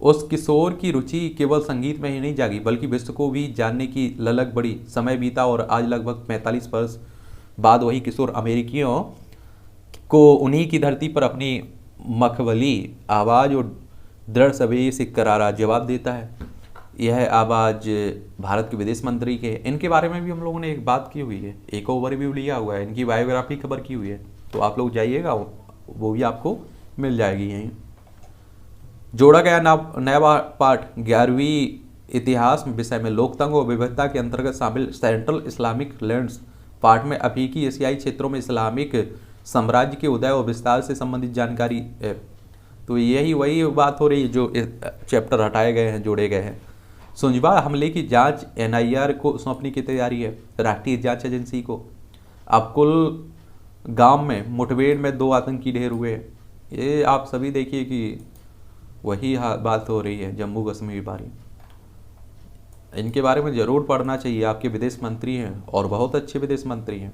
उस किशोर की रुचि केवल संगीत में ही नहीं जागी, बल्कि विश्व को भी जानने की ललक बढ़ी। समय बीता और आज लगभग 45 वर्ष बाद वही किशोर अमेरिकियों को उन्हीं की धरती पर अपनी मखमली आवाज़ और दृढ़ सभी से करारा जवाब देता है। यह आवाज़ भारत के विदेश मंत्री के। इनके बारे में भी हम लोगों ने एक बात की हुई है, एक ओवरव्यू लिया हुआ है, इनकी बायोग्राफी कवर की हुई है। तो आप लोग जाइएगा, वो भी आपको मिल जाएगी यहीं। जोड़ा गया नया पाठ 11वीं इतिहास विषय में लोकतंत्र और विविधता के अंतर्गत शामिल सेंट्रल इस्लामिक लैंड्स पाठ में अफ्रीकी एशियाई क्षेत्रों में इस्लामिक साम्राज्य के उदय और विस्तार से संबंधित जानकारी है। तो यही वही बात हो रही है जो चैप्टर हटाए गए हैं, जोड़े गए हैं। सुंजवा हमले की जांच एनआईआर को सौंपने की तैयारी है, राष्ट्रीय जांच एजेंसी को। अब कुल गांव में मुठभेड़ में 2 आतंकी ढेर हुए। ये आप सभी देखिए कि वही बात हो रही है जम्मू कश्मीर बारे। इनके बारे में जरूर पढ़ना चाहिए। आपके विदेश मंत्री हैं और बहुत अच्छे विदेश मंत्री हैं।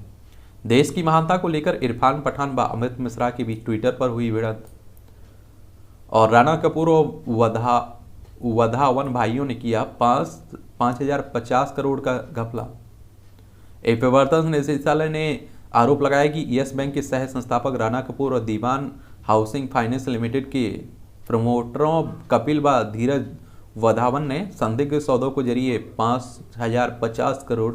देश की महानता को लेकर इरफान पठान व अमित मिश्रा के बीच ट्विटर पर हुई भिड़ंत। और राणा कपूर और वधावन भाइयों ने किया 5,050 करोड़ का घपला। प्रवर्तन निदेशालय ने आरोप लगाया कि यस बैंक के सह संस्थापक राणा कपूर और दीवान हाउसिंग फाइनेंस लिमिटेड के प्रमोटरों कपिल व धीरज वधावन ने संदिग्ध सौदों के जरिए 5,050 करोड़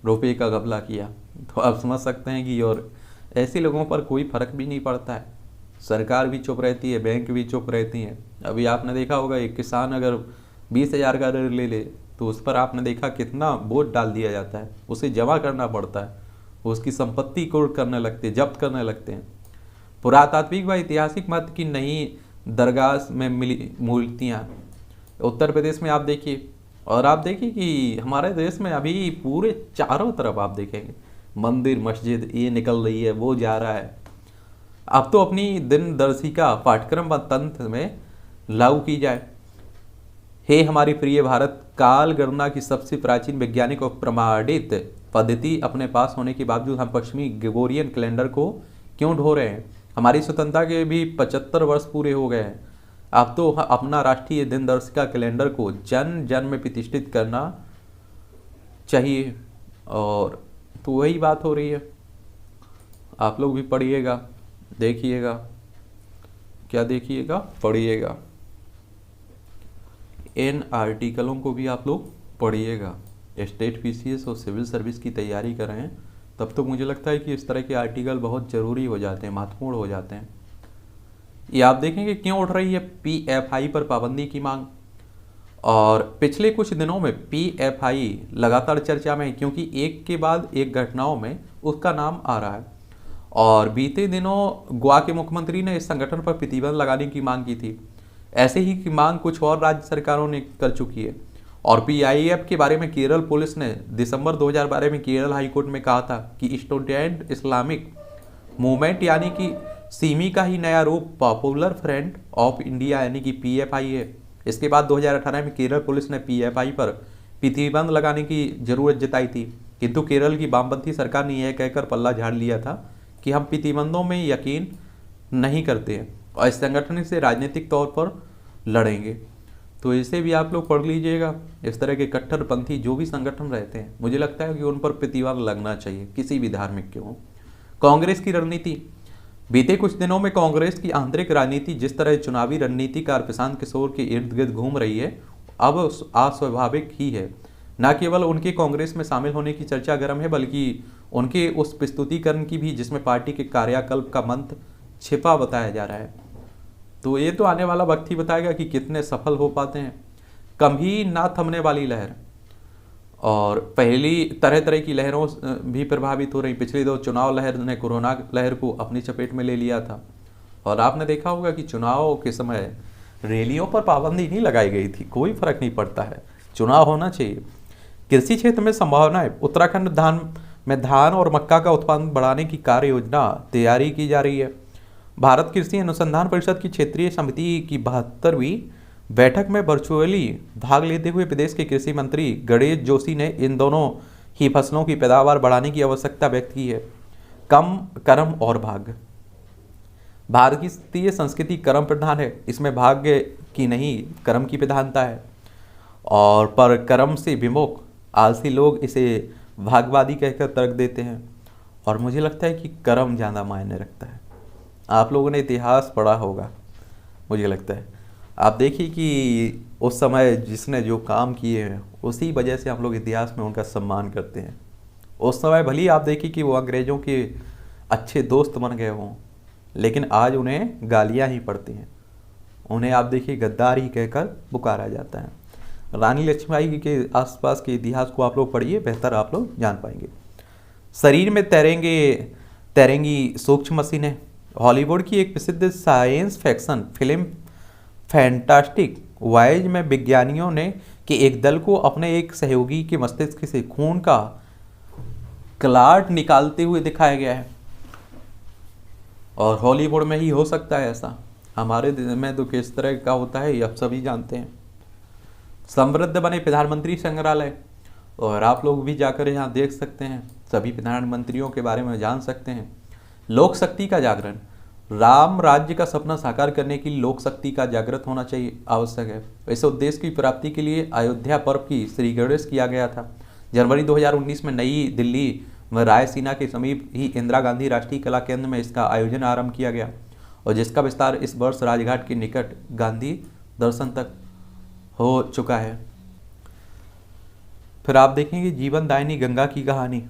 रुपए का घपला किया। तो आप समझ सकते हैं कि और ऐसे लोगों पर कोई फर्क भी नहीं पड़ता है। सरकार भी चुप रहती है, बैंक भी चुप रहती हैं। अभी आपने देखा होगा एक किसान अगर 20,000 का ऋण ले ले तो उस पर आपने देखा कितना बोझ डाल दिया जाता है, उसे जमा करना पड़ता है, उसकी संपत्ति कुर्क करने लगते हैं, जब्त करने लगते हैं। पुरातात्विक व ऐतिहासिक महत्व की नई दरगाह में मिली मूर्तियाँ उत्तर प्रदेश में आप देखिए। और आप देखिए कि हमारे देश में अभी पूरे चारों तरफ आप देखेंगे मंदिर मस्जिद, ये निकल रही है, वो जा रहा है। अब तो अपनी दिनदर्शिका पाठ्यक्रम व तंत्र में लागू की जाए। हे हमारी प्रिय भारत, काल गणना की सबसे प्राचीन वैज्ञानिक और प्रमाणित पद्धति अपने पास होने के बावजूद हम पश्चिमी ग्रेगोरियन कैलेंडर को क्यों ढो रहे हैं? हमारी स्वतंत्रता के भी 75 वर्ष पूरे हो गए हैं। अब तो अपना राष्ट्रीय दिनदर्शिका कैलेंडर को जन जन में प्रतिष्ठित करना चाहिए। और तो वही बात हो रही है, आप लोग भी पढ़िएगा, देखिएगा, क्या देखिएगा, पढ़िएगा, इन आर्टिकलों को भी आप लोग पढ़िएगा। स्टेट पीसीएस और सिविल सर्विस की तैयारी कर रहे हैं तब तो मुझे लगता है कि इस तरह के आर्टिकल बहुत ज़रूरी हो जाते हैं, महत्वपूर्ण हो जाते हैं। ये आप देखेंगे क्यों उठ रही है पीएफआई पर पाबंदी की मांग। और पिछले कुछ दिनों में पीएफआई लगातार चर्चा में है क्योंकि एक के बाद एक घटनाओं में उसका नाम आ रहा है। और बीते दिनों गोवा के मुख्यमंत्री ने इस संगठन पर प्रतिबंध लगाने की मांग की थी। ऐसे ही की मांग कुछ और राज्य सरकारों ने कर चुकी है। और पीआईएफ के बारे में केरल पुलिस ने दिसंबर 2012 में केरल हाईकोर्ट में कहा था कि स्टूडेंट इस्लामिक मूवमेंट यानी कि सिमी का ही नया रूप पॉपुलर फ्रंट ऑफ इंडिया यानी कि पीएफआई है। इसके बाद 2018 में केरल पुलिस ने पीएफआई पर प्रतिबंध लगाने की जरूरत जताई थी, किंतु केरल की वामपंथी सरकार ने यह कहकर पल्ला झाड़ लिया था कि हम प्रतिबंधों में यकीन नहीं करते हैं और इस संगठन से राजनीतिक तौर पर लड़ेंगे। तो इसे भी आप लोग पढ़ लीजिएगा। इस तरह के कट्टरपंथी जो भी संगठन रहते हैं मुझे लगता है कि उन पर प्रतिबंध लगना चाहिए, किसी भी धार्मिक के हो। कांग्रेस की रणनीति, बीते कुछ दिनों में कांग्रेस की आंतरिक राजनीति जिस तरह चुनावी रणनीतिकार प्रशांत किशोर के इर्द गिर्द घूम रही है अब अस्वाभाविक ही है। न केवल उनके कांग्रेस में शामिल होने की चर्चा गर्म है बल्कि उनके उस प्रस्तुतिकरण की भी जिसमें पार्टी के कार्यकल्प का मंत्र छिपा बताया जा रहा है। तो ये तो आने वाला वक्त ही बताएगा कि कितने सफल हो पाते हैं। कभी ना थमने वाली लहर, और पहली तरह तरह की लहरों भी प्रभावित हो रही। पिछली दो चुनाव लहर ने कोरोना लहर को अपनी चपेट में ले लिया था और आपने देखा होगा कि चुनाव के समय रैलियों पर पाबंदी नहीं लगाई गई थी। कोई फर्क नहीं पड़ता है, चुनाव होना चाहिए। कृषि क्षेत्र में संभावनाएं, उत्तराखंड धान और मक्का का उत्पादन बढ़ाने की कार्य योजना तैयारी की जा रही है। भारत कृषि अनुसंधान परिषद की क्षेत्रीय समिति की 72वीं बैठक में वर्चुअली भाग लेते हुए प्रदेश के कृषि मंत्री गणेश जोशी ने इन दोनों ही फसलों की पैदावार बढ़ाने की आवश्यकता व्यक्त की है। कम कर्म और भाग्य, भारतीय संस्कृति कर्म प्रधान है, इसमें भाग्य की नहीं कर्म की प्रधानता है। और पर कर्म से विमुख आलसी लोग इसे भाग्यवादी कहकर तर्क देते हैं और मुझे लगता है कि कर्म ज़्यादा मायने रखता है। आप लोगों ने इतिहास पढ़ा होगा, मुझे लगता है आप देखिए कि उस समय जिसने जो काम किए हैं उसी वजह से हम लोग इतिहास में उनका सम्मान करते हैं। उस समय भले ही आप देखिए कि वो अंग्रेज़ों के अच्छे दोस्त बन गए हों, लेकिन आज उन्हें गालियाँ ही पड़ती हैं, उन्हें आप देखिए गद्दार ही कहकर पुकारा जाता है। रानी लक्ष्मीबाई के आसपास के इतिहास को आप लोग पढ़िए, बेहतर आप लोग जान पाएंगे। शरीर में तैरेंगी सूक्ष्म मशीनें, हॉलीवुड की एक प्रसिद्ध science fiction film fantastic voyage में विज्ञानियों ने कि एक दल को अपने एक सहयोगी के मस्तिष्क से खून का क्लाट निकालते हुए दिखाया गया है। और हॉलीवुड में ही हो सकता है ऐसा, हमारे देश में तो किस तरह का होता है ये आप सभी जानते हैं। समृद्ध बने प्रधानमंत्री संग्रहालय, और आप लोग भी जाकर यहाँ देख सकते हैं, सभी प्रधानमंत्रियों के बारे में जान सकते हैं। लोक शक्ति का जागरण, राम राज्य का सपना साकार करने के लिए लोक शक्ति का जागृत होना चाहिए, आवश्यक है। इस उद्देश्य की प्राप्ति के लिए अयोध्या पर्व की श्री गणेश किया गया था। जनवरी 2019 में नई दिल्ली में रायसीना के समीप ही इंदिरा गांधी राष्ट्रीय कला केंद्र में इसका आयोजन आरंभ किया गया और जिसका विस्तार इस वर्ष राजघाट के निकट गांधी दर्शन तक हो चुका है। फिर आप देखेंगे जीवनदायिनी गंगा की कहानी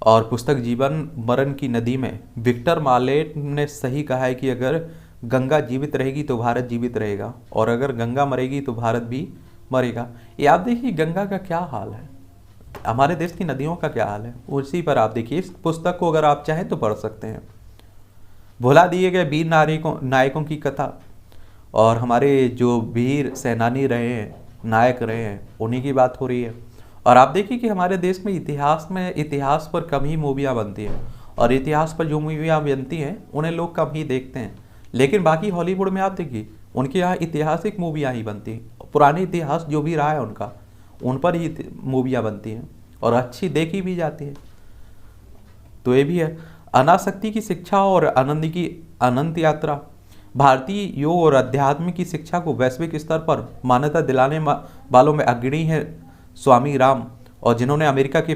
और पुस्तक जीवन मरण की नदी में विक्टर मालेट ने सही कहा है कि अगर गंगा जीवित रहेगी तो भारत जीवित रहेगा और अगर गंगा मरेगी तो भारत भी मरेगा। ये आप देखिए गंगा का क्या हाल है, हमारे देश की नदियों का क्या हाल है, उसी पर आप देखिए। इस पुस्तक को अगर आप चाहें तो पढ़ सकते हैं। भुला दिए गए वीर नायकों की कथा, और हमारे जो वीर सेनानी रहे हैं, नायक रहे हैं, उन्हीं की बात हो रही है। और आप देखिए कि हमारे देश में इतिहास पर कम ही मूवियाँ बनती हैं और इतिहास पर जो मूवियाँ बनती हैं उन्हें लोग कम ही देखते हैं। लेकिन बाकी हॉलीवुड में आप देखिए उनके यहाँ ऐतिहासिक मूवियाँ ही बनती हैं, पुराने इतिहास जो भी रहा है उनका, उन पर ही मूवियाँ बनती हैं और अच्छी देखी भी जाती है। तो ये भी है। अनासक्ति की शिक्षा और आनंद की अनंत यात्रा। भारतीय योग और अध्यात्म की शिक्षा को वैश्विक स्तर पर मान्यता दिलाने वालों में अग्रणी है स्वामी राम, और जिन्होंने अमेरिका के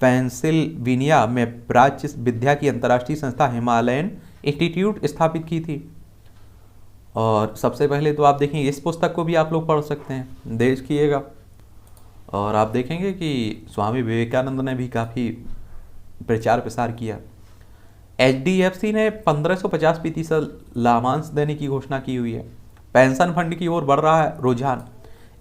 पेंसिल्वेनिया में प्राच्य विद्या की अंतर्राष्ट्रीय संस्था हिमालयन इंस्टीट्यूट स्थापित की थी। और सबसे पहले तो आप देखेंगे इस पुस्तक को भी आप लोग पढ़ सकते हैं, देश किएगा, और आप देखेंगे कि स्वामी विवेकानंद ने भी काफ़ी प्रचार प्रसार किया। HDFC ने 1550% लाभांश देने की घोषणा की हुई है। पेंशन फंड की ओर बढ़ रहा है रुझान।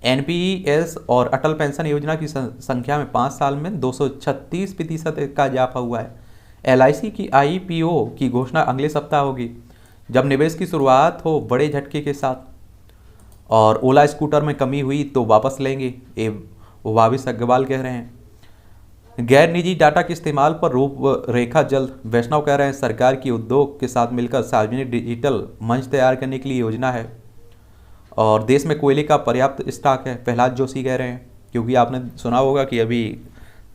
NPS और अटल पेंशन योजना की संख्या में 5 साल में 236% का इजाफा हुआ है। LIC की IPO की घोषणा अगले सप्ताह होगी, जब निवेश की शुरुआत हो बड़े झटके के साथ। और ओला स्कूटर में कमी हुई तो वापस लेंगे, ये वाविस अग्रवाल कह रहे हैं। गैर निजी डाटा के इस्तेमाल पर रूपरेखा जल्द। वैष्णव कह रहे हैं सरकार की उद्योग के साथ मिलकर सार्वजनिक डिजिटल मंच तैयार करने के लिए योजना है। और देश में कोयले का पर्याप्त स्टॉक है, प्रहलाद जोशी कह रहे हैं, क्योंकि आपने सुना होगा कि अभी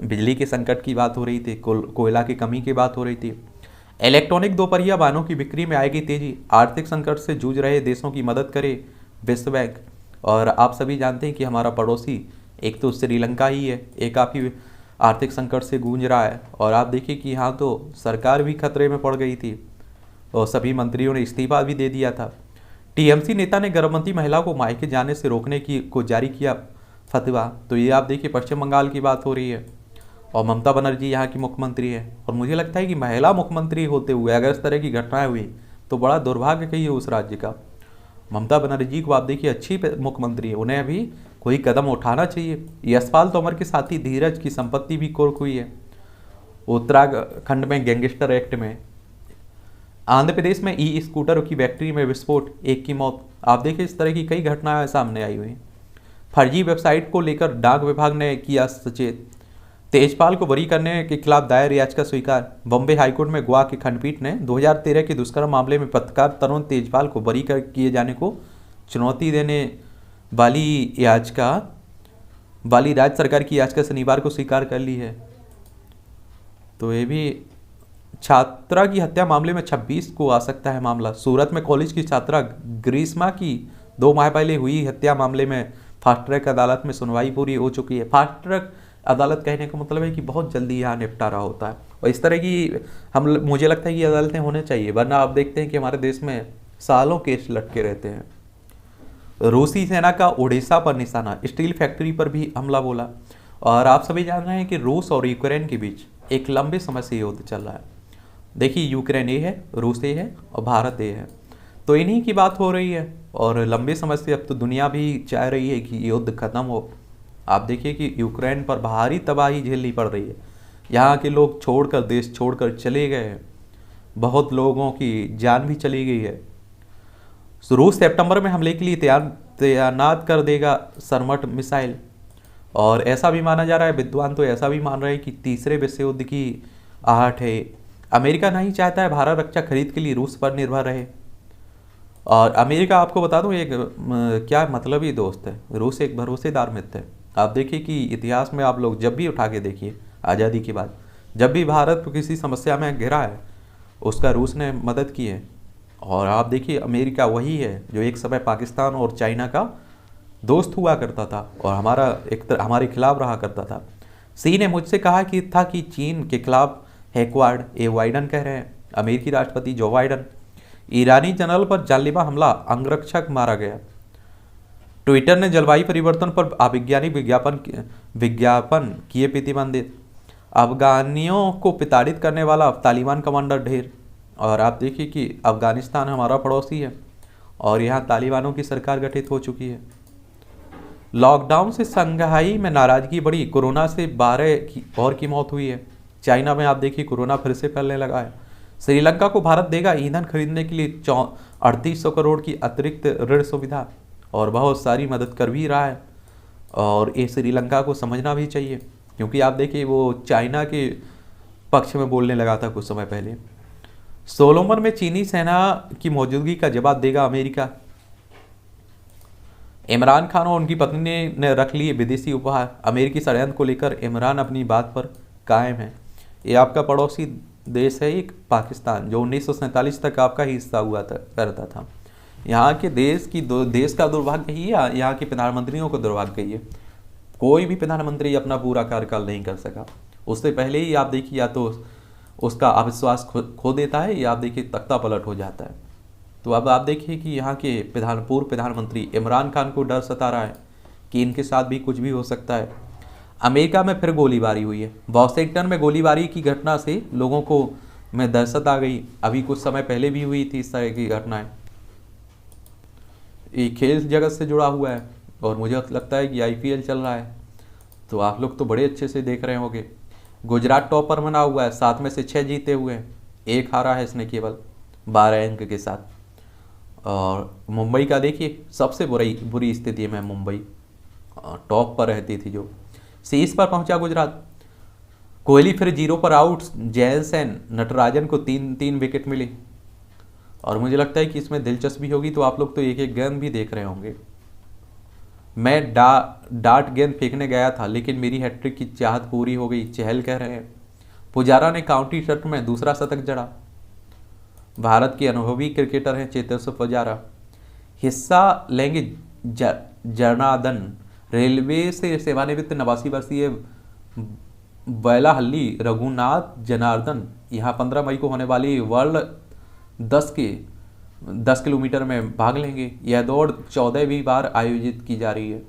बिजली के संकट की बात हो रही थी, कोयला की कमी की बात हो रही थी। इलेक्ट्रॉनिक दोपहिया वाहनों की बिक्री में आएगी तेजी। आर्थिक संकट से जूझ रहे देशों की मदद करे विश्व बैंक। और आप सभी जानते हैं कि हमारा पड़ोसी एक तो श्रीलंका ही है, एक काफ़ी आर्थिक संकट से गूंज रहा है। और आप देखिए कि यहाँ तो सरकार भी खतरे में पड़ गई थी और सभी मंत्रियों ने इस्तीफा भी दे दिया था। TMC नेता ने गर्भवती महिला को मायके जाने से रोकने को जारी किया फतवा। तो ये आप देखिए पश्चिम बंगाल की बात हो रही है, और ममता बनर्जी यहाँ की मुख्यमंत्री है। और मुझे लगता है कि महिला मुख्यमंत्री होते हुए अगर इस तरह की घटनाएं हुई तो बड़ा दुर्भाग्य कहिए उस राज्य का। ममता बनर्जी को आप देखिए अच्छी मुख्यमंत्री है, उन्हें अभी कोई कदम उठाना चाहिए। यशपाल तोमर के साथी धीरज की संपत्ति भी कुर्क हुई है उत्तराखंड में गैंगस्टर एक्ट में। आंध्र प्रदेश में स्कूटर की बैटरी में विस्फोट, एक की मौत। आप देखिए इस तरह की कई घटनाएं सामने आई हुई। फर्जी वेबसाइट को लेकर डाक विभाग ने किया सचेत। तेजपाल को बरी करने के खिलाफ दायर याचिका स्वीकार। बॉम्बे हाईकोर्ट में गोवा की खंडपीठ ने 2013 के दुष्कर्म मामले में पत्रकार तरुण तेजपाल को बरी किए जाने को चुनौती देने वाली राज्य सरकार की याचिका शनिवार को स्वीकार कर ली है। तो ये भी छात्रा की हत्या मामले में 26 को आ सकता है मामला। सूरत में कॉलेज की छात्रा ग्रीष्मा की 2 माह पहले हुई हत्या मामले में फास्ट ट्रैक अदालत में सुनवाई पूरी हो चुकी है। फास्ट ट्रैक अदालत कहने का मतलब है कि बहुत जल्दी यहाँ निपटारा होता है, और इस तरह की मुझे लगता है कि अदालतें होने चाहिए, वरना आप देखते हैं कि हमारे देश में सालों केस लटके रहते हैं। रूसी सेना का ओडिशा पर निशाना, स्टील फैक्ट्री पर भी हमला बोला। और आप सभी जान रहे हैं कि रूस और यूक्रेन के बीच एक लंबे समय से युद्ध चल रहा है। देखिए यूक्रेन ये है, रूस ये है और भारत ये है, तो इन्हीं की बात हो रही है। और लंबे समय से अब तो दुनिया भी चाह रही है कि युद्ध खत्म हो। आप देखिए कि यूक्रेन पर भारी तबाही झेलनी पड़ रही है। यहाँ के लोग छोड़कर, देश छोड़कर चले गए हैं, बहुत लोगों की जान भी चली गई है। रूस सितंबर में हमले के लिए तैनात कर देगा सरमट मिसाइल। और ऐसा भी माना जा रहा है, विद्वान तो ऐसा भी मान रहे हैं कि तीसरे विश्व युद्ध की आहट है। अमेरिका नहीं चाहता है भारत रक्षा खरीद के लिए रूस पर निर्भर रहे। और अमेरिका, आपको बता दूं, एक क्या मतलब ही दोस्त है। रूस एक भरोसेदार मित्र है। आप देखिए कि इतिहास में आप लोग जब भी उठा के देखिए, आज़ादी के बाद जब भी भारत किसी समस्या में घिरा है उसका रूस ने मदद की है। और आप देखिए अमेरिका वही है जो एक समय पाकिस्तान और चाइना का दोस्त हुआ करता था और हमारे खिलाफ रहा करता था। सी ने मुझसे कहा कि चीन के खिलाफ हैकवर्ड, ए बाइडन कह रहे हैं, अमेरिकी राष्ट्रपति जो बाइडन। ईरानी जनरल पर जानलेवा हमला, अंगरक्षक मारा गया। ट्विटर ने जलवायु परिवर्तन पर अवैज्ञानिक विज्ञापन किए प्रतिबंधित। अफगानियों को प्रताड़ित करने वाला तालिबान कमांडर ढेर। और आप देखिए कि अफगानिस्तान हमारा पड़ोसी है और यहाँ तालिबानों की सरकार गठित हो चुकी है। लॉकडाउन से संघाई में नाराजगी बढ़ी, कोरोना से 12 और की मौत हुई है। चाइना में आप देखिए कोरोना फिर से फैलने लगा है। श्रीलंका को भारत देगा ईंधन खरीदने के लिए 3800 करोड़ की अतिरिक्त ऋण सुविधा, और बहुत सारी मदद कर भी रहा है। और ये श्रीलंका को समझना भी चाहिए, क्योंकि आप देखिए वो चाइना के पक्ष में बोलने लगा था कुछ समय पहले। सोलोमन में चीनी सेना की मौजूदगी का जवाब देगा अमेरिका। इमरान खान और उनकी पत्नी ने रख लिए विदेशी उपहार। अमेरिकी षड्यंत्र को लेकर इमरान अपनी बात पर कायम है। ये आपका पड़ोसी देश है एक पाकिस्तान, जो 1947 तक आपका ही हिस्सा हुआ था करता था। यहाँ के देश का दुर्भाग्य ही है, यहाँ के प्रधानमंत्रियों को दुर्भाग्य ही है। कोई भी प्रधानमंत्री अपना पूरा कार्यकाल नहीं कर सका। उससे पहले ही आप देखिए, या तो उसका अविश्वास खो देता है, या आप देखिए तख्ता पलट हो जाता है। तो अब आप देखिए कि यहाँ के पूर्व प्रधानमंत्री इमरान खान को डर सता रहा है कि इनके साथ भी कुछ भी हो सकता है। अमेरिका में फिर गोलीबारी हुई है। वॉशिंगटन में गोलीबारी की घटना से लोगों को में दहशत आ गई। अभी कुछ समय पहले भी हुई थी इस तरह की घटनाएं। ये खेल जगत से जुड़ा हुआ है और मुझे लगता है कि IPL चल रहा है, तो आप लोग तो बड़े अच्छे से देख रहे होंगे। गुजरात टॉपर बना हुआ है, 7 में से 6 जीते हुए हैं, 1 हारा है इसने केवल 12 अंक के साथ। और मुंबई का देखिए, सबसे बुरी स्थिति में मुंबई टॉप पर रहती थी, जो शीर्ष पर पहुंचा गुजरात। कोहली फिर 0 पर आउट, जयसेन नटराजन को 3 विकेट मिले। और मुझे लगता है कि इसमें दिलचस्पी होगी, तो आप लोग तो एक गेंद भी देख रहे होंगे। मैं डार्ट गेंद फेंकने गया था, लेकिन मेरी हैट्रिक की चाहत पूरी हो गई, चहल कह रहे हैं। पुजारा ने काउंटी शतक में दूसरा शतक जड़ा। भारत के अनुभवी क्रिकेटर हैं चेतेश्वर पुजारा। हिस्सा लेंगे जनार्दन। रेलवे से सेवानिवृत्त 89 वर्षीय बैलाहल्ली रघुनाथ जनार्दन यहाँ 15 मई को होने वाली वर्ल्ड 10 किलोमीटर में भाग लेंगे। यह दौड़ 14वीं बार आयोजित की जा रही है।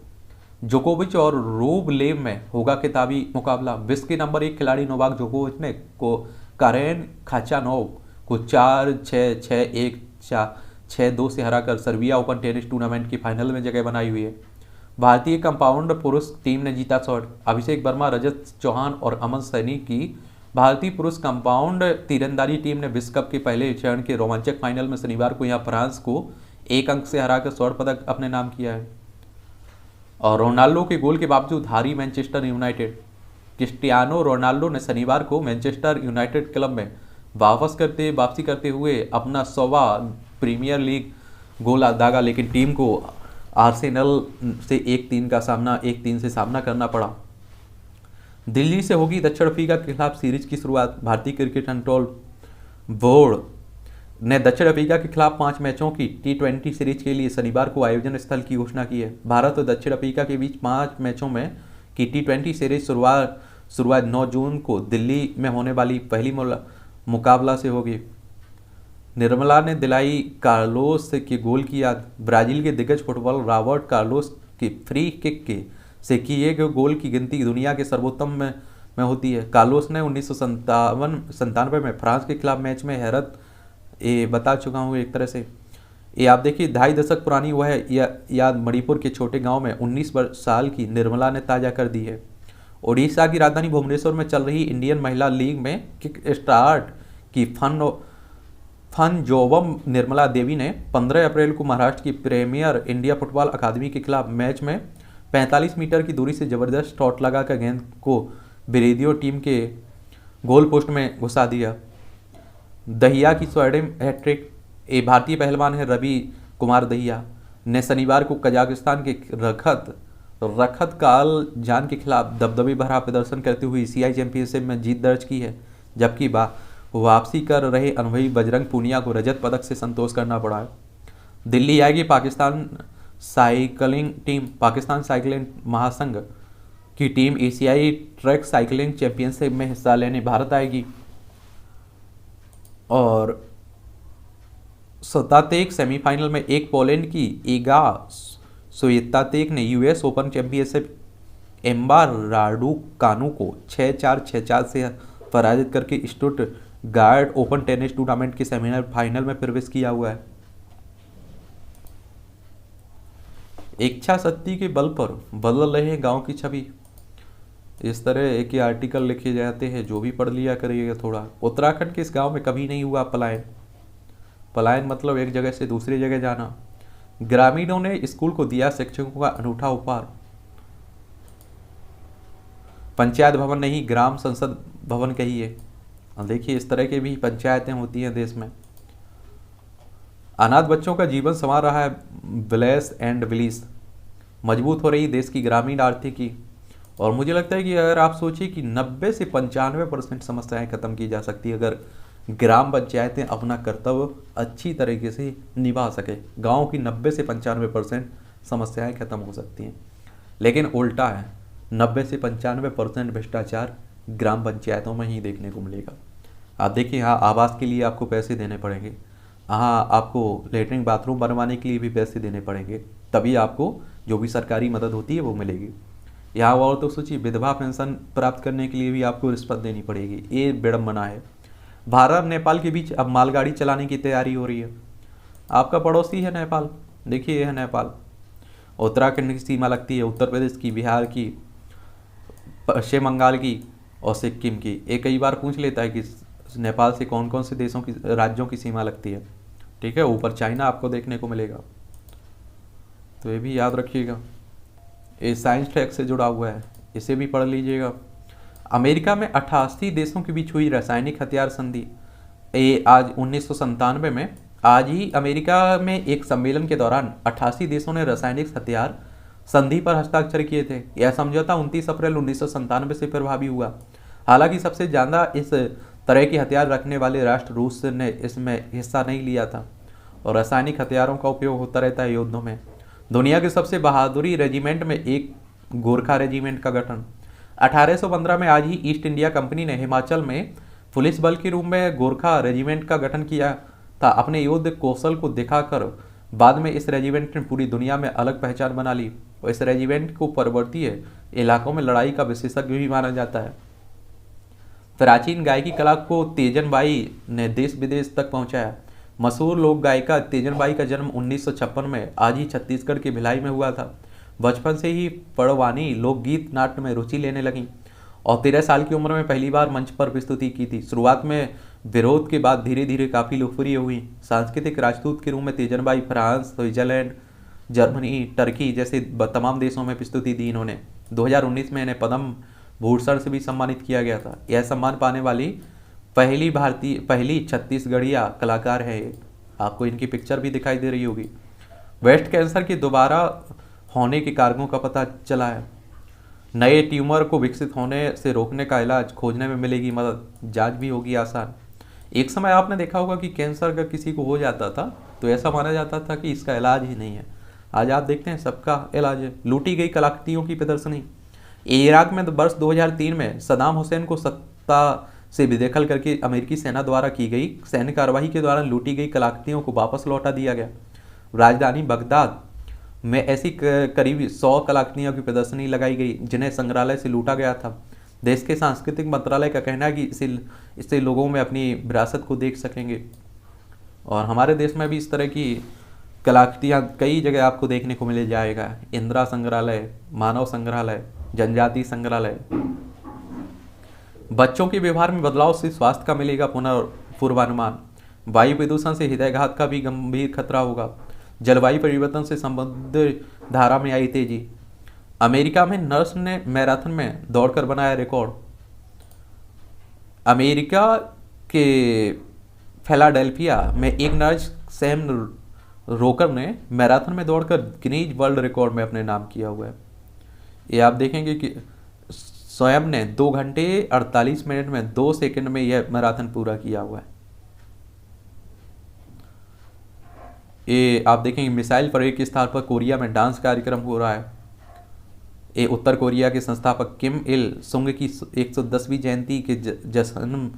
जोकोविच और रूबलेव में होगा किताबी मुकाबला। विश्व के नंबर 1 खिलाड़ी नोवाक जोकोविच ने कारेन खाचानोव को 4-6, 6-1, 6-2 से हराकर सर्बिया ओपन टेनिस टूर्नामेंट की फाइनल में जगह बनाई हुई है। भारतीय कंपाउंड पुरुष टीम ने जीता स्वर्ण। अभिषेक वर्मा, रजत चौहान और अमन सैनी की भारतीय पुरुष कंपाउंड तीरंदाजी टीम ने विश्व कप के पहले चरण के रोमांचक फाइनल में शनिवार को यहाँ फ्रांस को 1 अंक से हराकर स्वर्ण पदक अपने नाम किया है। और रोनाल्डो के गोल के बावजूद हारी मैनचेस्टर यूनाइटेड। क्रिस्टियानो रोनाल्डो ने शनिवार को मैनचेस्टर यूनाइटेड क्लब में वापसी करते हुए अपना 100वां प्रीमियर लीग गोल दागा, लेकिन टीम को आर्सेनल से 1-3 से सामना करना पड़ा। दिल्ली से होगी दक्षिण अफ्रीका के खिलाफ सीरीज की शुरुआत। भारतीय क्रिकेट कंट्रोल बोर्ड ने दक्षिण अफ्रीका के खिलाफ 5 मैचों की T20 सीरीज के लिए शनिवार को आयोजन स्थल की घोषणा की है। भारत और दक्षिण अफ्रीका के बीच 5 मैचों में की T20 सीरीज शुरुआत 9 जून को दिल्ली में होने वाली पहली मुकाबला से होगी। निर्मला ने दिलाई कार्लोस के गोल की याद। ब्राजील के दिग्गज फुटबॉलर रॉबर्ट कार्लोस के फ्री किक से किए गए गोल की गिनती दुनिया के सर्वोत्तम में होती है। कार्लोस ने 1997 में फ्रांस के खिलाफ मैच में हैरत बता चुका हूँ एक तरह से। ये आप देखिए 2.5 दशक पुरानी वह याद मणिपुर के छोटे गांव में 19 साल की निर्मला ने ताज़ा कर दी है। ओडिशा की राजधानी भुवनेश्वर में चल रही इंडियन महिला लीग में किक स्टार्ट की फनजोवम निर्मला देवी ने 15 अप्रैल को महाराष्ट्र की प्रीमियर इंडिया फुटबॉल अकादमी के खिलाफ मैच में 45 मीटर की दूरी से जबरदस्त शॉट लगाकर गेंद को बिरेदियो टीम के गोल पोस्ट में घुसा दिया। दहिया की स्वर्णिम हैट्रिक। ये भारतीय पहलवान है रवि कुमार दहिया ने शनिवार को कजाकिस्तान के रखत काल जान के खिलाफ दबदबे भरा प्रदर्शन करते हुए एशियाई चैंपियनशिप में जीत दर्ज की है, जबकि वापसी कर रहे अनुभवी बजरंग पूनिया को रजत पदक से संतोष करना पड़ा है। दिल्ली आएगी Pakistan cycling team. Pakistan cycling महासंघ की टीम एशियाई ट्रैक साइकिलिंग चैंपियनशिप में हिस्सा लेने भारत आएगी। और स्वियातेक सेमीफाइनल में पोलैंड की ईगा स्वियातेक ने US open championship ember Raducanu को 6-4, 6-4 से पराजित करके स्टुटगार्ट ओपन टेनिस टूर्नामेंट के सेमीफाइनल में प्रवेश किया हुआ है। इच्छा शक्ति के बल पर बदल रहे गांव की छवि। इस तरह एक ही आर्टिकल लिखे जाते हैं, जो भी पढ़ लिया करिएगा थोड़ा। उत्तराखंड के इस गांव में कभी नहीं हुआ पलायन मतलब एक जगह से दूसरी जगह जाना। ग्रामीणों ने स्कूल को दिया शिक्षकों का अनूठा उपहार। पंचायत भवन नहीं, ग्राम संसद भवन कहिए। देखिए इस तरह की भी पंचायतें होती हैं देश में। अनाथ बच्चों का जीवन संवार रहा है विलेस एंड विलीस, मजबूत हो रही देश की ग्रामीण आर्थिकी। और मुझे लगता है कि अगर आप सोचिए कि 90 से 95% समस्याएं खत्म की जा सकती है अगर ग्राम पंचायतें अपना कर्तव्य अच्छी तरीके से निभा सके, गांव की 90 से 95% समस्याएं खत्म हो सकती हैं। लेकिन उल्टा है, 90 से 95% भ्रष्टाचार ग्राम पंचायतों में ही देखने को मिलेगा। आप देखिए यहाँ आवास के लिए आपको पैसे देने पड़ेंगे, हाँ आपको लेटरिन बाथरूम बनवाने के लिए भी पैसे देने पड़ेंगे, तभी आपको जो भी सरकारी मदद होती है वो मिलेगी। यहाँ और तो सोचिए विधवा पेंशन प्राप्त करने के लिए भी आपको रिश्वत देनी पड़ेगी, ये विडम्बना है। भारत और नेपाल के बीच अब मालगाड़ी चलाने की तैयारी हो रही है। आपका पड़ोसी है नेपाल, देखिए ये है नेपाल, उत्तराखंड की सीमा लगती है, उत्तर प्रदेश की, बिहार की, पश्चिम बंगाल की और सिक्किम की। ये कई बार पूछ लेता है कि नेपाल से कौन कौन से देशों की राज्यों की सीमा लगती है। ठीक है, ऊपर चाइना आपको देखने को मिलेगा, तो ये भी याद रखिएगा। ये साइंस टेक से जुड़ा हुआ है, इसे भी पढ़ लीजिएगा। अमेरिका में 88 देशों के बीच हुई रासायनिक हथियार संधि। ये आज 1997 में आज ही अमेरिका में एक सम्मेलन के दौरान 88 देशों ने रासायनिक हथियार संधि पर हस्ताक्षर किए थे। यह समझौता 29 अप्रैल 1997 से प्रभावी हुआ। हालांकि सबसे ज़्यादा इस तरह के हथियार रखने वाले राष्ट्र रूस ने इसमें हिस्सा नहीं लिया था, और रासायनिक हथियारों का उपयोग होता रहता है युद्धों में। दुनिया के सबसे बहादुरी रेजिमेंट में एक गोरखा रेजिमेंट का गठन। 1815 में आज ही ईस्ट इंडिया कंपनी ने हिमाचल में पुलिस बल के रूप में गोरखा रेजिमेंट का गठन किया था। अपने युद्ध कौशल को दिखाकर बाद में इस रेजिमेंट ने पूरी दुनिया में अलग पहचान बना ली, और इस रेजिमेंट को पर्वतीय इलाकों में लड़ाई का विशेषज्ञ भी माना जाता है। प्राचीन गायकी कला को तेजन बाई ने देश विदेश तक पहुंचाया। मशहूर लोक गायिका तेजन बाई का जन्म 1956 में आज ही छत्तीसगढ़ के भिलाई में हुआ था। बचपन से ही पड़वानी लोकगीत नाट्य में रुचि लेने लगी और 13 साल की उम्र में पहली बार मंच पर प्रस्तुति की थी। शुरुआत में विरोध के बाद धीरे धीरे काफ़ी लोकप्रिय हुई। सांस्कृतिक राजदूत के रूप में Tejan Bai France, Switzerland, Germany, Turkey जैसे तमाम देशों में प्रस्तुति दी इन्होंने। 2019 में इन्हें पद्म भूषण से भी सम्मानित किया गया था। यह सम्मान पाने वाली पहली छत्तीसगढ़िया कलाकार है ये। आपको इनकी पिक्चर भी दिखाई दे रही होगी। ब्रेस्ट कैंसर के दोबारा होने के कारणों का पता चला है। नए ट्यूमर को विकसित होने से रोकने का इलाज खोजने में मिलेगी मदद, जांच भी होगी आसान। एक समय आपने देखा होगा कि कैंसर अगर किसी को हो जाता था तो ऐसा माना जाता था कि इसका इलाज ही नहीं है। आज आप देखते हैं सबका इलाज है। लूटी गई कलाकृतियों की प्रदर्शनी। इराक में वर्ष 2003 में सद्दाम हुसैन को सत्ता से बेदखल करके अमेरिकी सेना द्वारा की गई सैन्य कार्रवाई के दौरान लूटी गई कलाकृतियों को वापस लौटा दिया गया। राजधानी बगदाद में ऐसी करीब 100 कलाकृतियों की प्रदर्शनी लगाई गई जिन्हें संग्रहालय से लूटा गया था। देश के सांस्कृतिक मंत्रालय का कहना है कि इससे लोगों में अपनी विरासत को देख सकेंगे। और हमारे देश में भी इस तरह की कलाकृतियाँ कई जगह आपको देखने को मिल जाएगा। इंदिरा संग्रहालय, मानव संग्रहालय, जनजाति संग्रहालय। बच्चों के व्यवहार में बदलाव से स्वास्थ्य का मिलेगा पूर्वानुमान। वायु प्रदूषण से हृदयघात का भी गंभीर खतरा होगा। जलवायु परिवर्तन से समुद्र धारा में आई तेजी। अमेरिका में नर्स ने मैराथन में दौड़कर बनाया रिकॉर्ड। अमेरिका के फिलाडेल्फिया में एक नर्स सैम रोकर ने मैराथन में दौड़कर गिनीज वर्ल्ड रिकॉर्ड में अपने नाम किया हुआ है। ये आप देखेंगे कि स्वयं ने 2 घंटे 48 मिनट में 2 सेकंड में यह मैराथन पूरा किया हुआ है। ये आप देखेंगे मिसाइल परेड के स्थान पर कोरिया में डांस कार्यक्रम हो रहा है। ये उत्तर कोरिया के संस्थापक किम इल सुंग की 110वीं जयंती के जश्न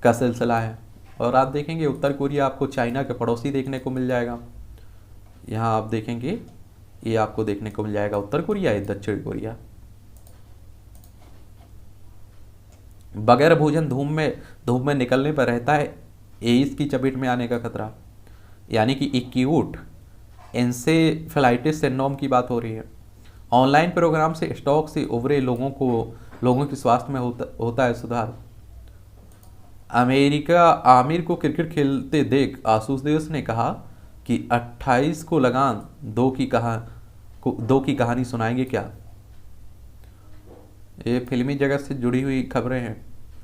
का सिलसिला है। और आप देखेंगे उत्तर कोरिया आपको चाइना के पड़ोसी देखने को मिल जाएगा। यहाँ आप देखेंगे ये आपको देखने को मिल जाएगा उत्तर कोरिया या दक्षिण कोरिया। बगैर भोजन धूप में निकलने पर रहता है एईस की चपेट में आने का खतरा, यानी कि एक्यूट एन्सेफेलाइटिस सिंड्रोम की बात हो रही है। ऑनलाइन प्रोग्राम से स्टॉक से उभरे लोगों के स्वास्थ्य में होता है सुधार। अमेरिका आमिर को क्रिकेट खेलते देख आशुतोष ने कहा कि 28 को लगान 2 की कहानी सुनाएंगे क्या। ये फिल्मी जगत से जुड़ी हुई खबरें हैं।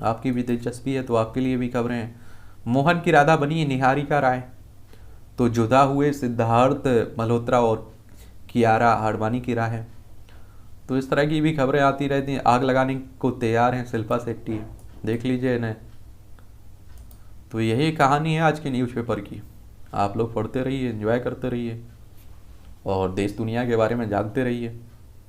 आपकी भी दिलचस्पी है तो आपके लिए भी खबरें हैं। मोहन की राधा बनी निहारिका राय, तो जुदा हुए सिद्धार्थ मल्होत्रा और कियारा आडवाणी की राय है। तो इस तरह की भी खबरें आती रहती हैं। आग लगाने को तैयार हैं शिल्पा शेट्टी, देख लीजिए इन्हें। तो यही कहानी है आज के न्यूज़पेपर की। आप लोग पढ़ते रहिए, एंजॉय करते रहिए और देश दुनिया के बारे में जानते रहिए।